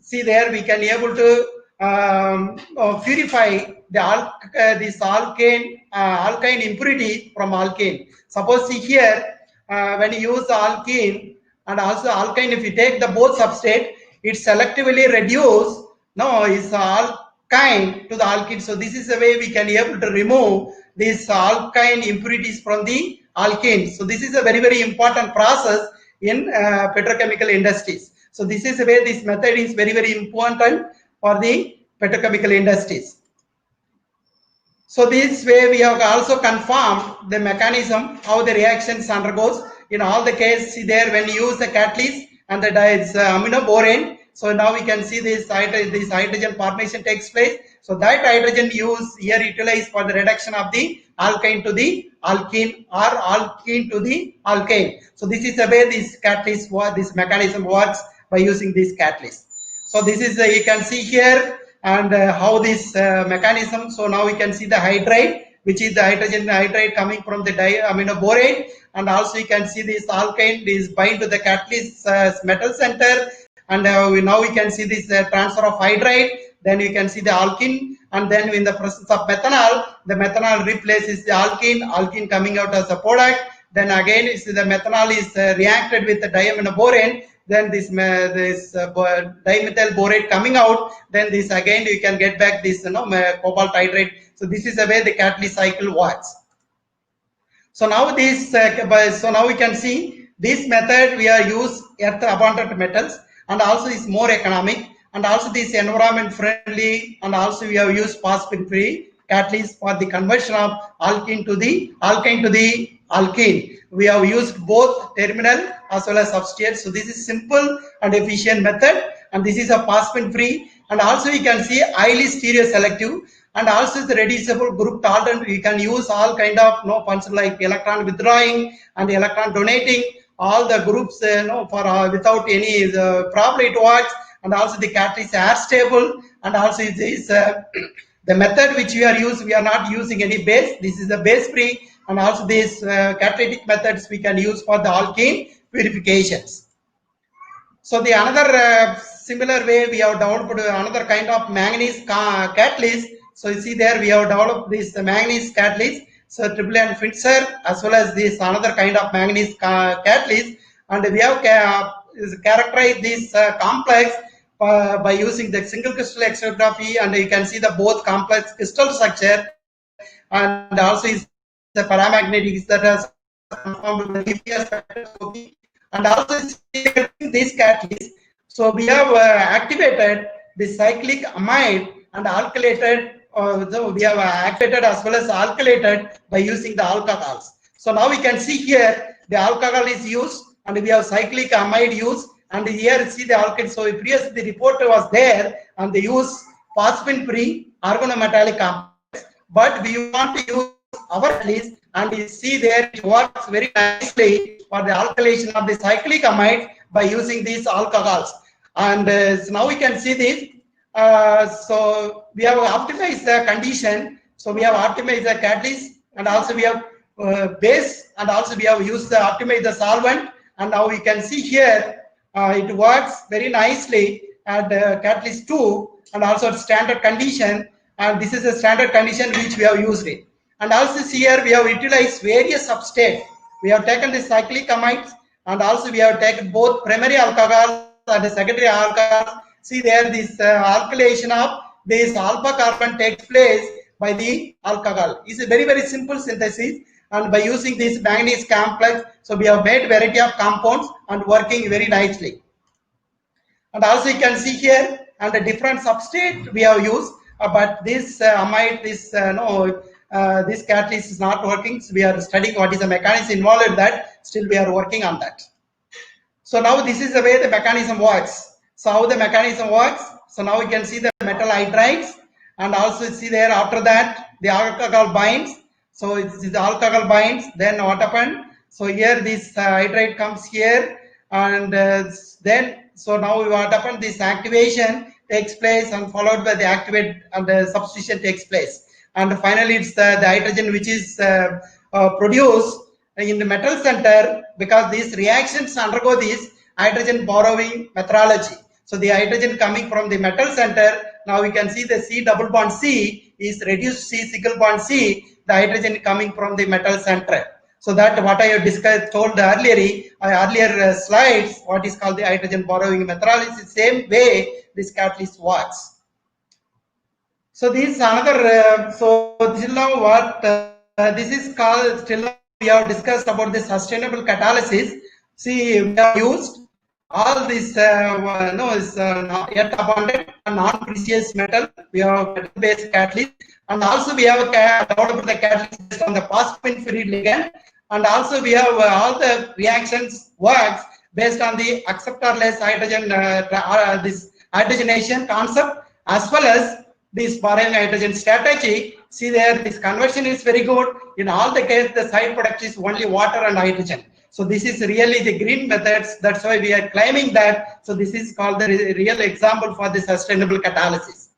see there we can able to purify the this alkyne impurity from alkane. Suppose see here when you use the alkene and also alkyne, if you take the both substrate, it selectively reduce is alkyne to the alkene. So this is the way we can able to remove these alkyne impurities from the alkene. So this is a very, very important process in petrochemical industries. So this is the way this method is very, very important for the petrochemical industries. So this way we have also confirmed the mechanism how the reactions undergoes. In all the cases there when you use the catalyst and the aminoborane, so now we can see this hydrogen formation takes place. So that hydrogen used here utilized for the reduction of the alkyne to the alkene or alkene to the alkane. So this is the way this catalyst this mechanism works by using this catalyst. So this is you can see here and how this mechanism. So now we can see the hydride, which is the hydrogen hydride coming from the aminoborane, and also you can see this alkyne is bind to the catalyst metal center, and now we can see this transfer of hydride. Then you can see the alkene, and then in the presence of methanol, the methanol replaces the alkene coming out as a product. Then again, the methanol is reacted with the diaminoborane. Then this dimethyl borate coming out. Then this again you can get back this cobalt hydrate. So this is the way the catalyst cycle works. So now this so now we can see this method we are use earth abundant metals, and also is more economic, and also this environment friendly, and also we have used phosphine free catalyst for the conversion of alkene to the alkene. We have used both terminal as well as substrate. So this is simple and efficient method, and this is a phosphine free, and also you can see highly stereo selective, and also the reducible group tolerant. You can use all kind of functions like electron withdrawing and electron donating, all the groups for without any problem it works. And also the catalyst air stable, and also it is the method which we are not using any base. This is the base free, and also these catalytic methods we can use for the alkene purifications. So the another similar way we have developed another kind of manganese catalyst. So you see there we have developed this manganese catalyst. So Triple and Finzer as well as this another kind of manganese catalyst, and we have characterized this complex by using the single crystal X-rayography, and you can see the both complex crystal structure, and also is the paramagnetic that has confirmed with the GPS spectroscopy, and also this catalyst. So we have activated the cyclic amide and alkylated. So we have activated as well as alkylated by using the alcohols. So now we can see here the alcohol is used, and we have cyclic amide used, and here see the alkyl. So previously the report was there, and they use phosphine-free organometallic complex, but we want to use our catalyst, and you see there it works very nicely for the alkylation of the cyclic amides by using these alcohols. And so now we can see this. So we have optimized the condition. So we have optimized the catalyst, and also we have base, and also we have used the optimize the solvent. And now we can see here it works very nicely at catalyst 2, and also at standard condition. And this is a standard condition which we have used it. And also here we have utilized various substrates. We have taken the cyclic amides, and also we have taken both primary alcohol and the secondary alcohol. See there, this alkylation of this alpha carbon takes place by the alcohol. It's a very, very simple synthesis, and by using this manganese complex, so we have made variety of compounds and working very nicely. And also you can see here, and the different substrate we have used, but this amide, this this catalyst is not working. So we are studying what is the mechanism involved in that. Still we are working on that. So now this is the way the mechanism works. So how the mechanism works? So now we can see the metal hydrides, and also see there after that the alcohol binds. So it's the alcohol binds, then what happened? So here this hydride comes here, and then so now what happened? This activation takes place, and followed by the activate, and the substitution takes place. And finally it's the hydrogen which is produced in the metal center, because these reactions undergo this hydrogen borrowing methodology. So the hydrogen coming from the metal center, now we can see the C double bond C is reduced C single bond C, the hydrogen coming from the metal center. So that what I have discussed, told earlier slides, what is called the hydrogen borrowing methodology. Same way this catalyst works. So this is another, so this is now what this is called. Still we have discussed about the sustainable catalysis. See, we have used all this yet abundant and non-precious metal. We have metal-based catalyst, and also we have developed the catalyst based on the phosphine-free ligand, and also we have all the reactions works based on the acceptorless hydrogen this hydrogenation concept, as well as this borrowing hydrogen strategy. See there, this conversion is very good. In all the cases, the side product is only water and hydrogen. So this is really the green methods. That's why we are claiming that. So this is called the real example for the sustainable catalysis.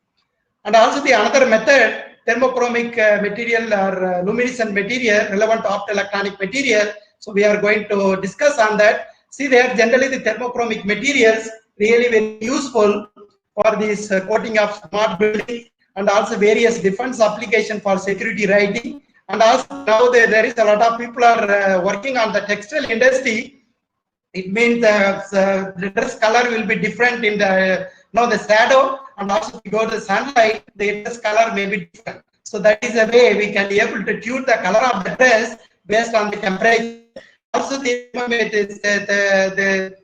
And also the another method, thermochromic material or luminescent material, relevant optoelectronic material. So we are going to discuss on that. See there, generally the thermochromic materials really very useful for this coating of smart buildings, and also various defense application for security writing. And also now there is a lot of people are working on the textile industry. It means the dress color will be different in the the shadow, and also if you go to the sunlight, the dress color may be different. So that is a way we can be able to tune the color of the dress based on the temperature. Also the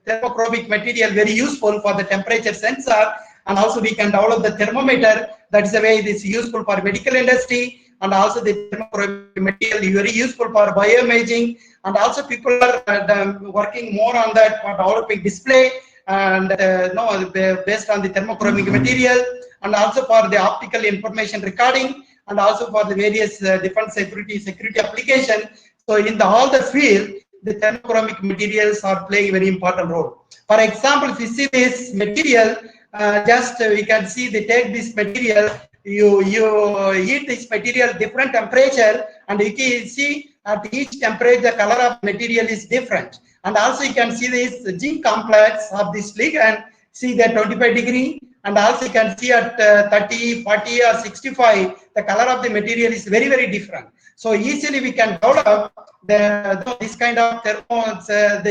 thermochromic material very useful for the temperature sensor, and also we can develop the thermometer. That is the way it is useful for medical industry. And also the thermochromic material very useful for bioimaging, and also people are working more on that for developing display, and based on the thermochromic material, and also for the optical information recording, and also for the various defense security application. So in all the field, the thermochromic materials are playing a very important role. For example, if you see this material, we can see they take this material, you heat this material different temperature, and you can see at each temperature the color of material is different. And also you can see this G complex of this ligand, see that 25 degree, and also you can see at 30, 40 or 65 the color of the material is very, very different. So easily we can develop this kind of temperature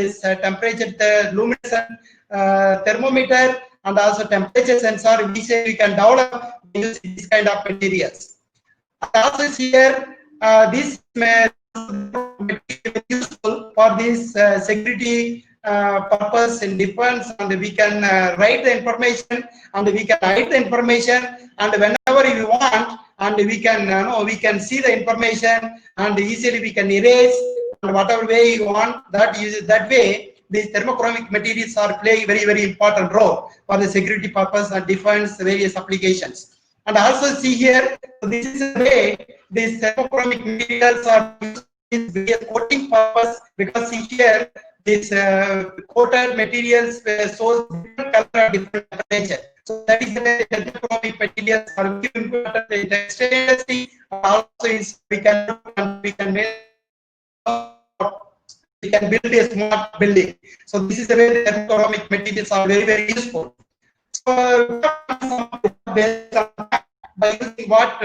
luminescent thermometer, and also temperature sensor. We can develop using this kind of materials. And also here this material is useful for this security purpose in defense, and we can write the information, and we can write the information, and whenever we want, and we can see the information, and easily we can erase, and whatever way you want that way. These thermochromic materials are playing very, very important role for the security purpose and defense various applications. And also see here, so this is the way these thermochromic materials are used in various coating purpose, because see here, these coated materials show different color at different temperature. So that is the way thermochromic materials are very important in textile industry. Also, we can build a smart building. So this is the way thermochromic materials are very, very useful. So based on that, by using what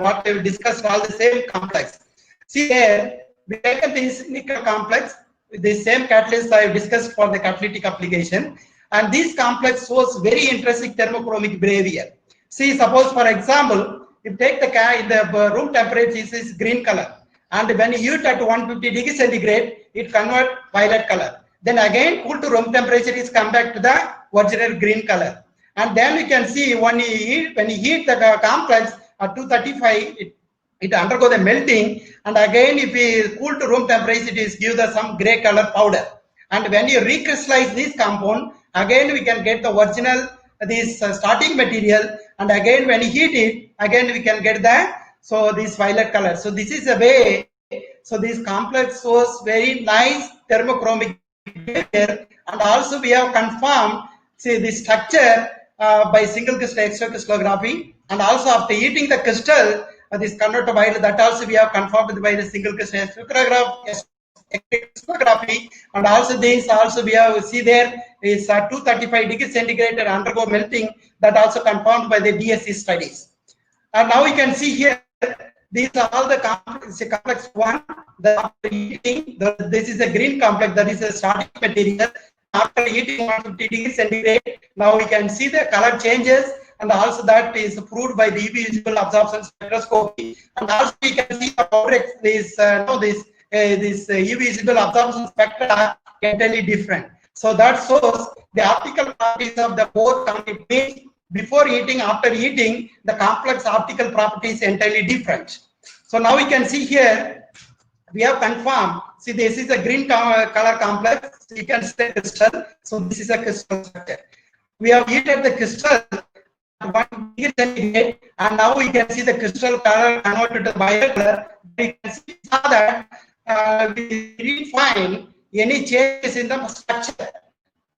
what we discussed, all the same complex. See here, we taken this nickel complex, the same catalyst I discussed for the catalytic application, and this complex shows very interesting thermochromic behavior. See, suppose for example, if take the room temperature is green color, and when you heat at 150 degrees centigrade, it convert violet color. Then again, cool to room temperature is come back to the original green color. And then we can see when you heat the complex at 235, it undergo the melting, and again if we cool to room temperature, it is give the some gray color powder. And when you recrystallize this compound, again we can get the original this starting material, and again when you heat it, again we can get the this violet color. So this is a way. So this complex shows very nice thermochromic behavior, and also we have confirmed the structure by single crystal X-ray crystallography, and also after heating the crystal, this converted violet, that also we have confirmed by the single crystal X-ray crystallography, and also this also we have see there is 235 degrees centigrade and undergo melting, that also confirmed by the DSC studies. And now we can see here, these are all the complex one. After heating, this is a green complex, that is a starting material. After heating 150 degrees centigrade, now we can see the color changes, and also that is proved by the UV visible absorption spectroscopy. And also we can see the this UV visible absorption spectra are entirely different. So that shows the optical properties of the both complex. Before heating, after heating, the complex optical properties entirely different. So now we can see here, we have confirmed. See, this is a green color complex. So you can see the crystal. So this is a crystal structure. We have heated the crystal at 1 degree centigrade, and now we can see the crystal color converted to violet color. We can see that we didn't find any changes in the structure.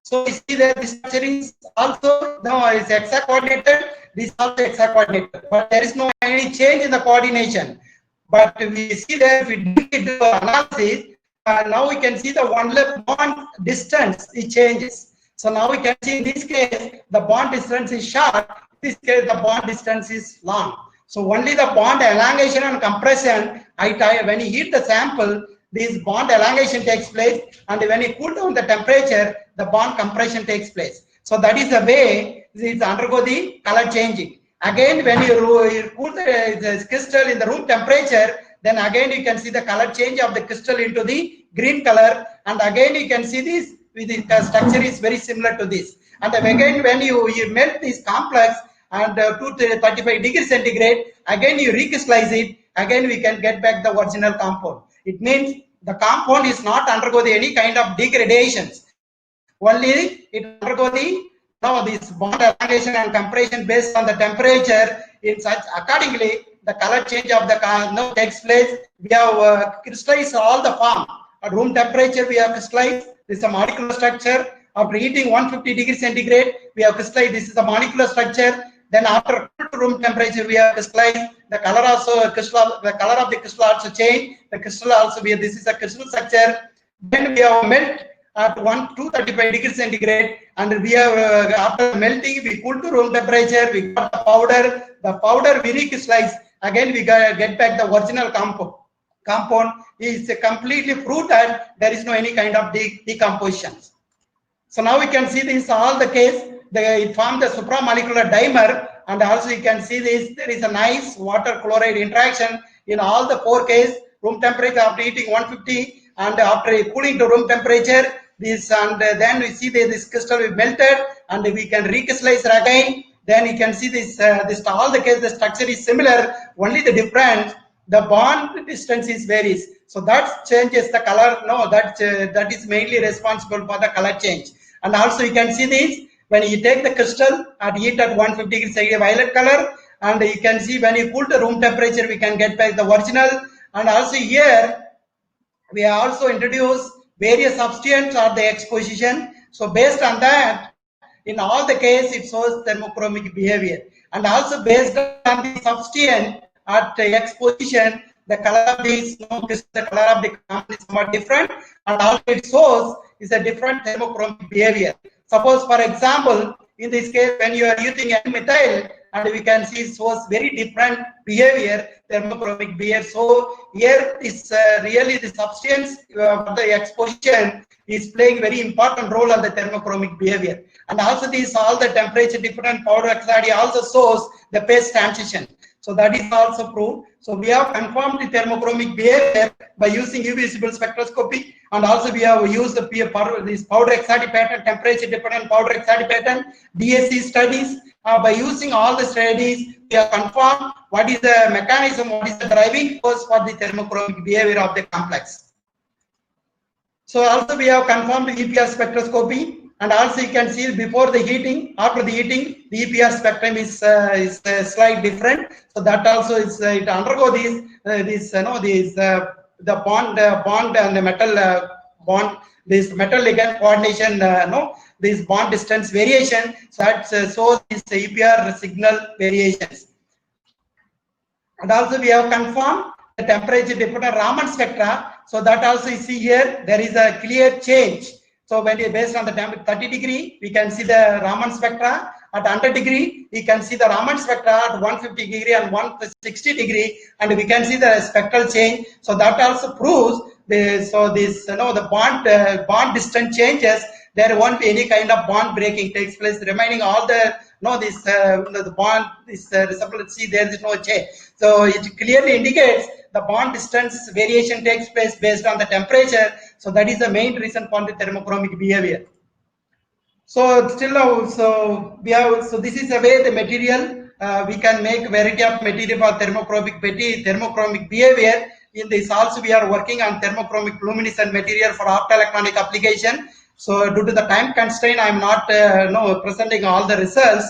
So you see that this structure is also now is hexacoordinated. This is also hexacoordinated, but there is no any change in the coordination. But we see that if we do the analysis, now we can see the bond distance it changes. So now we can see in this case the bond distance is short. In this case the bond distance is long. So only the bond elongation and compression. When you heat the sample, this bond elongation takes place, and when you cool down the temperature, the bond compression takes place. So that is the way it undergo the color changing. Again, when you cool the crystal in the room temperature, then again you can see the color change of the crystal into the green color, and again you can see this with the structure is very similar to this. And again when you melt this complex and 235 degrees centigrade, again you recrystallize it, again we can get back the original compound. It means the compound is not undergo any kind of degradations. Only it undergo this bond elongation and compression based on the temperature. In such accordingly, the color change of the takes place. We have crystallized all the form. At room temperature, we have crystallized. This is a molecular structure. After heating 150 degrees centigrade, we have crystallized. This is a molecular structure. Then after room temperature, we have crystallized. The color also the color of the crystal also change. The crystal also this is a crystal structure. Then we have melt at 235 degrees centigrade, and we have after melting we cool to room temperature. We got the powder. The powder we recrystallize. Again we get back the original compound. Is completely proved that there is no any kind of decomposition. So now we can see this all the case. It formed the supramolecular dimer, and also you can see this. There is a nice water chloride interaction in all the 4 cases. Room temperature after heating 150, and after cooling to room temperature, this, and then we see this crystal will melted, and we can recrystallize again. Then you can see this all the cases the structure is similar. Only the difference, the bond distance is varies. So that changes the color. No, that is mainly responsible for the color change. And also you can see this. when you take the crystal and heat at 150 degrees Celsius, violet color, and you can see when you cool to room temperature, we can get back the original. And also here, we have also introduced various substituents or the exposition. So based on that, in all the case, it shows thermochromic behavior. And also based on the substituent at the exposition, the color of these, the color of the compound is somewhat different, and also it shows is a different thermochromic behavior. Suppose, for example, in this case, when you are using N-methyl, and we can see it shows very different behavior, thermochromic behavior. So here is really the substance for the exposition is playing very important role on the thermochromic behavior. And also these all the temperature different powder oxide also shows the phase transition. So that is also proved. So we have confirmed the thermochromic behavior by using UV visible spectroscopy, and also we have used this powder oxide pattern, temperature dependent powder oxide pattern, DSC studies. By using all the studies, we have confirmed what is the mechanism, what is the driving force for the thermochromic behavior of the complex. So also we have confirmed the EPR spectroscopy, and also you can see before the heating, after the heating, the EPR spectrum is slightly different. So that also is it undergo the bond and the metal bond, this metal ligand coordination, this bond distance variation. So that shows this EPR signal variations. And also we have confirmed the temperature dependent Raman spectra. So that also you see here, there is a clear change. So when you based on the temperature 30 degree, we can see the Raman spectra. At 100 degree, we can see the Raman spectra at 150 degree and 160 degree, and we can see the spectral change. So that also proves the bond distance changes. There won't be any kind of bond breaking takes place, remaining all the the bond is receptor. See, there is no change. So it clearly indicates the bond distance variation takes place based on the temperature. So that is the main reason for the thermochromic behavior. So still now, so this is the way the material we can make variety of material for thermochromic behavior. In this also we are working on thermochromic luminescent material for optoelectronic application. So due to the time constraint, I am not presenting all the results.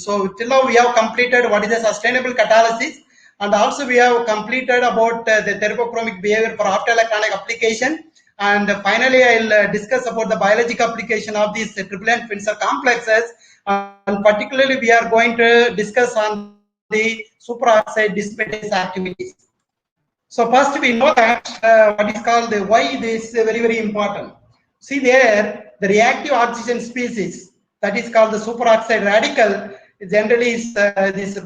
So till now we have completed what is a sustainable catalysis, and also we have completed about the thermochromic behavior for optoelectronic application. And finally, I'll discuss about the biological application of these triple Finzer complexes. And particularly, we are going to discuss on the superoxide dismutase activities. So first, we know that what is called the why this is very, very important. See there, the reactive oxygen species that is called the superoxide radical generally is this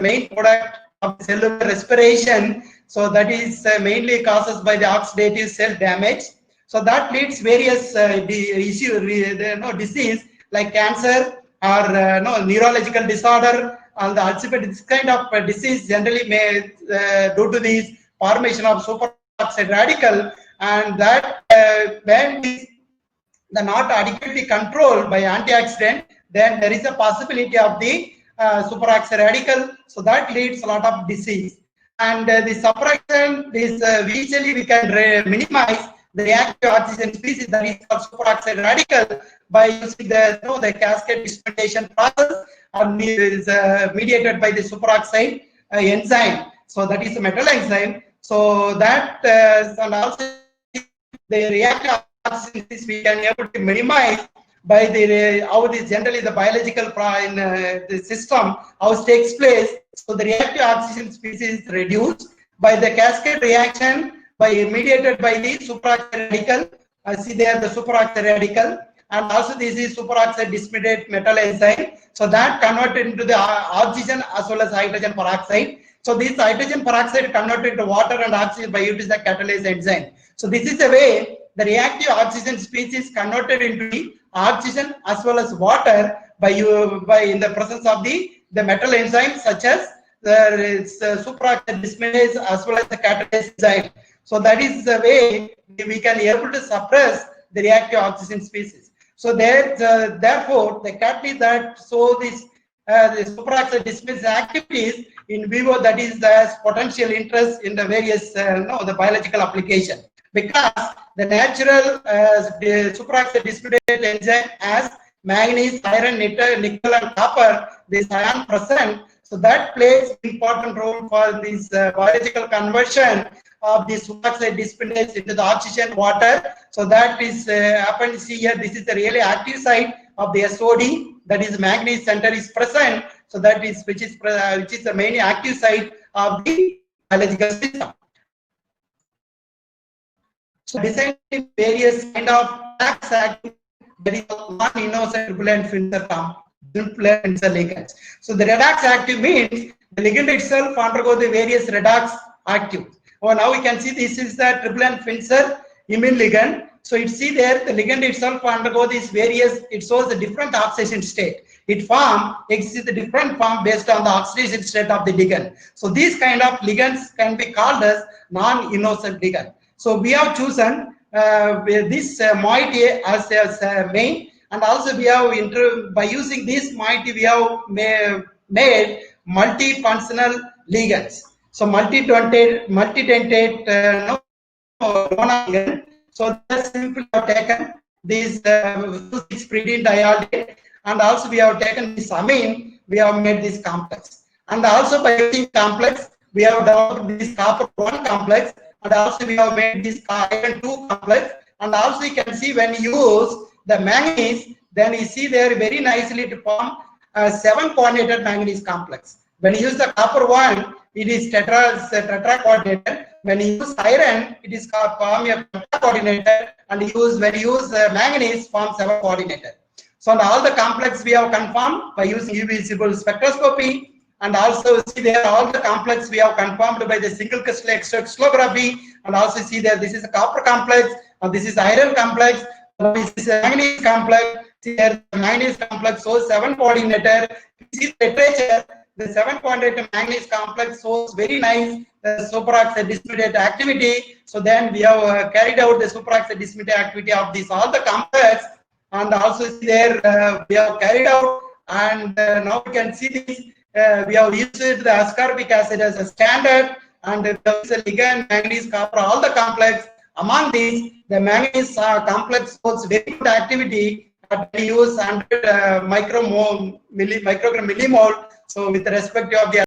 main product of cellular respiration. So that is mainly causes by the oxidative cell damage. So that leads various disease like cancer or neurological disorder, and the Alzheimer's. This kind of disease generally may due to the formation of superoxide radical, and that when the not adequately controlled by antioxidant, then there is a possibility of the superoxide radical. So that leads a lot of disease. And the superoxide is usually we can minimize the reactive oxygen species that is called superoxide radical by using the cascade dismutation process, is mediated by the superoxide enzyme. So that is a metal enzyme. So that and also the reactive oxygen species we can able to minimize by the how this generally the biological in the system how it takes place. So the reactive oxygen species is reduced by the cascade reaction mediated by the superoxide radical. See there the superoxide radical, and also this is superoxide dismutate metal enzyme. So that converted into the oxygen as well as hydrogen peroxide. So this hydrogen peroxide converted into water and oxygen by using the catalase enzyme. So this is the way the reactive oxygen species converted into the oxygen as well as water by in the presence of the metal enzymes such as the superoxide dismutase as well as the catalase enzyme. So that is the way we can able to suppress the reactive oxygen species. So therefore the catalyst that this the superoxide dismutase activities in vivo, that is the potential interest in the various the biological application, because the natural superoxide dismutase enzyme has manganese, iron, nickel, and copper. This ion present, so that plays important role for this biological conversion of the superoxide dismutase into the oxygen water. So that is happened. See here, this is the really active site of the SOD. That is manganese center is present. So that is which is the main active site of the biological system. So designing various kind of redox active, there is one innocent turbulent Finzer ligands. So the redox active means the ligand itself undergo the various redox active. Oh, now we can see this is the turbulent Finzer imine ligand. So you see there the ligand itself undergo these various, it shows the different oxidation state. It exists the different form based on the oxidation state of the ligand. So these kind of ligands can be called as non-innocent ligand. So we have chosen this moiety as main, and also we have by using this moiety we have made multifunctional ligands. So multidentate ligand. So that's simply have taken this 6-pyridine-dialdate, and also we have taken this amine, we have made this complex. And also by using complex, we have developed this copper-1 complex, and also we have made this iron-2 complex. And also you can see when you use the manganese, then you see there very nicely to form a 7-coordinated manganese complex. When you use the copper-1, it is tetra-coordinated. When you use iron, it is form a penta-coordinated, and when you use manganese, form 7-coordinated. So on all the complex we have confirmed by using UV visible spectroscopy, and also see there all the complex we have confirmed by the single crystal crystallography, and also see there this is a copper complex, and this is iron complex, this is a manganese complex. See there the manganese complex shows 7-coordinated. See the literature, the 7-coordinated manganese complex shows very nice superoxide dismutase activity. So then we have carried out the superoxide dismutase activity of this all the complex, and also there we have carried out, and now we can see this. We have used the ascorbic acid as a standard, and there is a ligand, manganese, copper, all the complex. Among these, the manganese complex shows very good activity. We use 100 microgram millimole. So with respect to the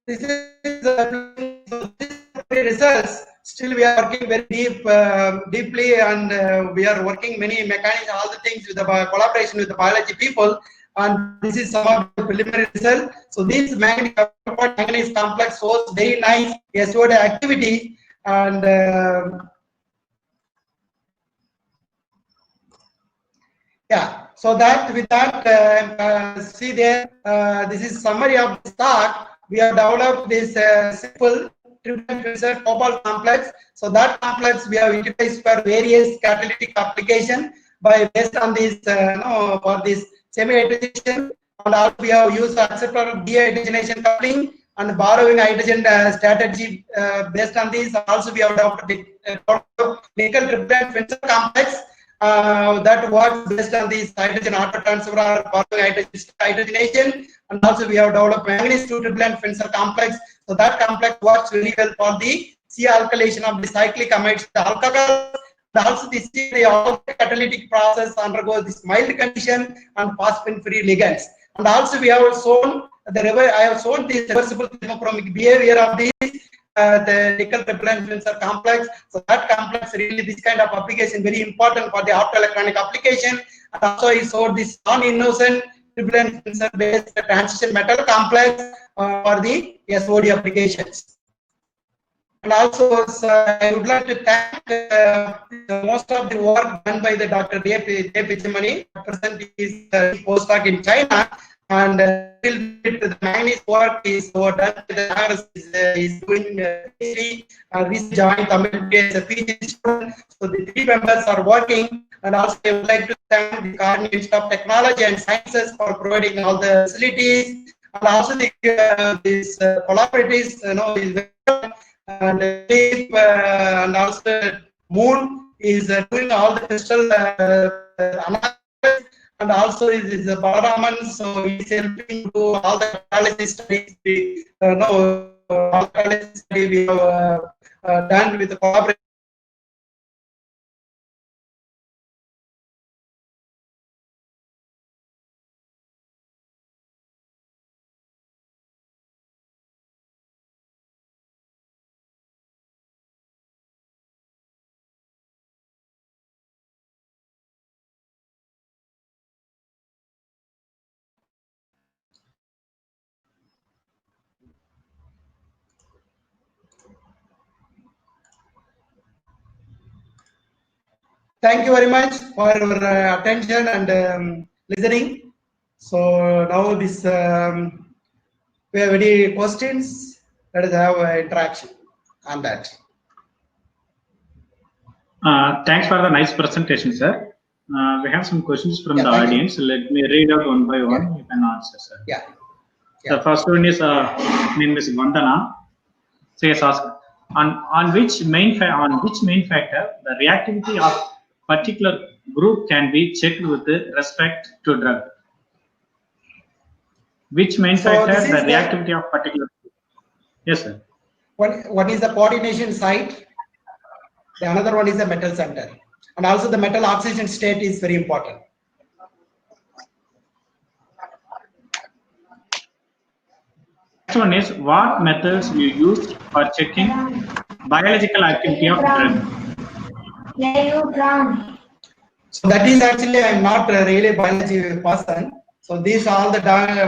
this is results. Still, we are working very deeply, and we are working many mechanisms, all the things with the collaboration with the biology people. And this is some of the preliminary results. So this manganese complex shows very nice SOD activity, and yeah. So that with that, see there, this is summary of the talk. We have developed this simple triple cobalt complex. So that complex we have utilized for various catalytic application based on this for this semi-hydrogenation, and also we have used acceptor dehydrogenation coupling and borrowing hydrogen strategy based on this. Also we have developed nickel triplet Finzer complex that works based on this hydrogen auto transfer or borrowing hydrogenation. And also we have developed manganese 2 triplet Finzer complex. So that complex works very well for the C alkylation of the cyclic amides, the alcohol. And also this the catalytic process undergoes this mild condition and phosphine-free ligands. And also we have shown I have shown the reversible thermochromic behavior of this the nickel triplet Finzer complex. So that complex really this kind of application very important for the optoelectronic application. And also I showed this non-innocent triplet Finzer based transition metal complex for the SOD applications. And also I would like to thank most of the work done by the Dr. Dave Pichimani, present his postdoc in China. and the manganese work is done. Is doing PhD and recently joined Tamil as a PhD student. So the three members are working, and also I would like to thank the Carnegie Institute of Technology and Sciences for providing all the facilities, and also these collaborators, and also Moon is doing all the crystal analysis, and also is Balaraman, so he's helping do all the analysis studies. All the analysis study we have done with the collaboration. Thank you very much for your attention and listening. So now this we have any questions? Let us have interaction on that. Thanks for the nice presentation, sir. We have some questions from the audience. Let me read out one by one. You can answer, sir. Yeah. The first one is name is Vandana. So yes, ask on which main factor the reactivity of particular group can be checked with respect to drug. Which main factor the reactivity of particular group? Yes, sir. One is the coordination site. The another one is the metal center, and also the metal oxidation state is very important. Next one is what methods you use for checking biological activity of drug. So that is actually I'm not really a biology person. So these are all the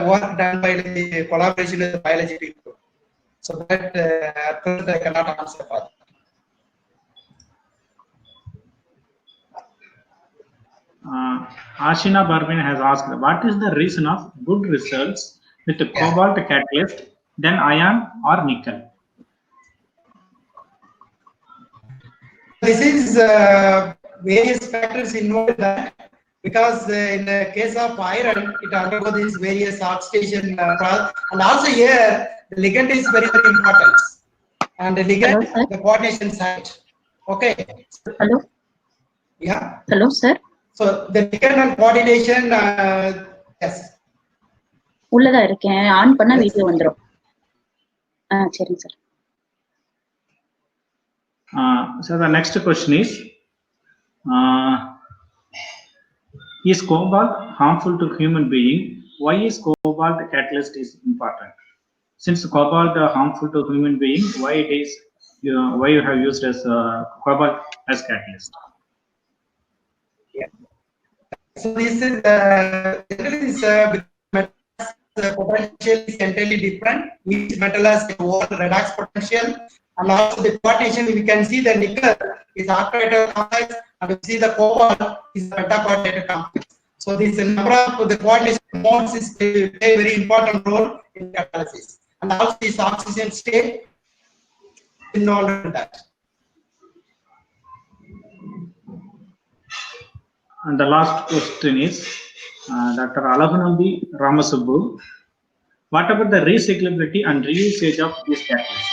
work done by the collaboration with the biology people. So that at first I cannot answer for that. Ashina Barbin has asked, what is the reason of good results with the cobalt catalyst than iron or nickel? This is various factors involved in that, because in the case of iron, it undergoes these various oxidation process, and also here the ligand is very, very important, and the ligand, hello, the coordination site. Okay. Hello. Yeah. Hello, sir. So the ligand and coordination, yes. உள்ளதா இருக்கேன், on பண்ணா video வந்துரும். சரிங்க sir. So the next question is cobalt harmful to human being? Why is cobalt catalyst is important? Since cobalt harmful to human being, why it is why you have used as cobalt as catalyst? Yeah. So this is potential is entirely different. Each metal has a redox potential, and also the coordination. We can see the nickel is octahedral complex, and we see the cobalt is pentacoordinated complex. So this number of the coordination modes is play a very important role in catalysis, and also this oxygen state involved in that. And the last question is Dr. Alavanambi Ramasubbu. What about the recyclability and reusage of this catalyst?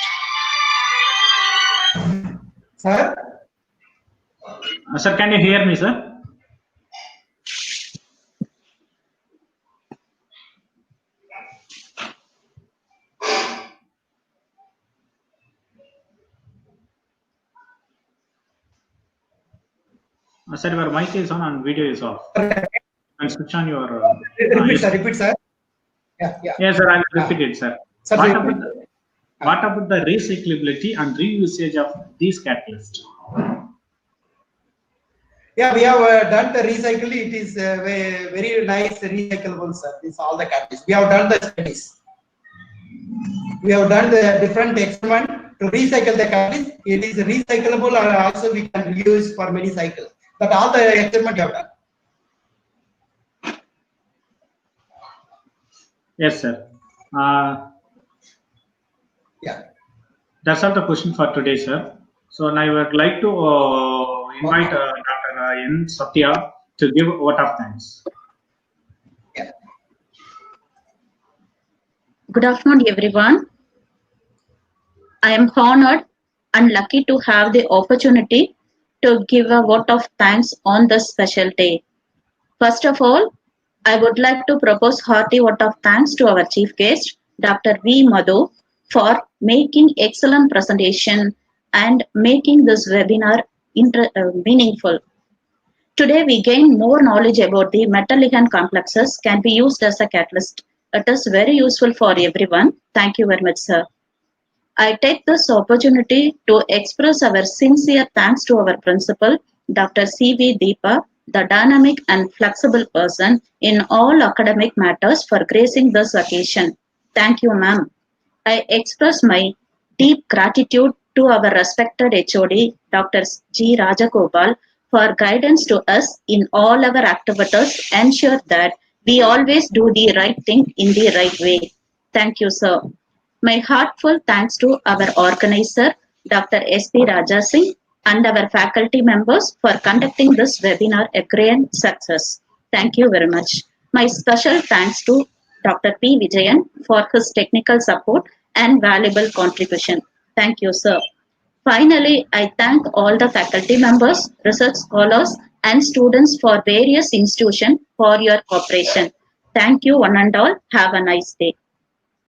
Sir? Sir, can you hear me, sir? Sir, your mic is on and video is off. And switch on your. Repeat, sir. Yeah. Yes, sir. I will repeat it, sir. What about the recyclability and reusage of these catalysts? Yeah, we have done the recycling. It is very nice recyclable, sir. This all the catalysts. We have done the studies. We have done the different experiment to recycle the catalyst. It is recyclable, and also we can reuse for many cycles. But all the experiment we have done. Yes, sir. Yeah. That's all the question for today, sir. So now I would like to invite Dr. N. Satya to give a vote of thanks. Yeah. Good afternoon, everyone. I am honored and lucky to have the opportunity to give a vote of thanks on this special day. First of all, I would like to propose hearty vote of thanks to our chief guest, Dr. V. Madhu, for making excellent presentation and making this webinar meaningful. Today, we gain more knowledge about the metal ligand complexes can be used as a catalyst. It is very useful for everyone. Thank you very much, sir. I take this opportunity to express our sincere thanks to our principal, Dr. C.V. Deepa, the dynamic and flexible person in all academic matters for gracing this occasion. Thank you, ma'am. I express my deep gratitude to our respected HOD, Dr. G. Rajagopal, for guidance to us in all our activities, ensure that we always do the right thing in the right way. Thank you, sir. My heartfelt thanks to our organizer, Dr. S.P. Raja Singh, and our faculty members for conducting this webinar a grand success. Thank you very much. My special thanks to Dr. P. Vijayan for his technical support and valuable contribution. Thank you, sir. Finally, I thank all the faculty members, research scholars, and students for various institutions for your cooperation. Thank you, one and all. Have a nice day.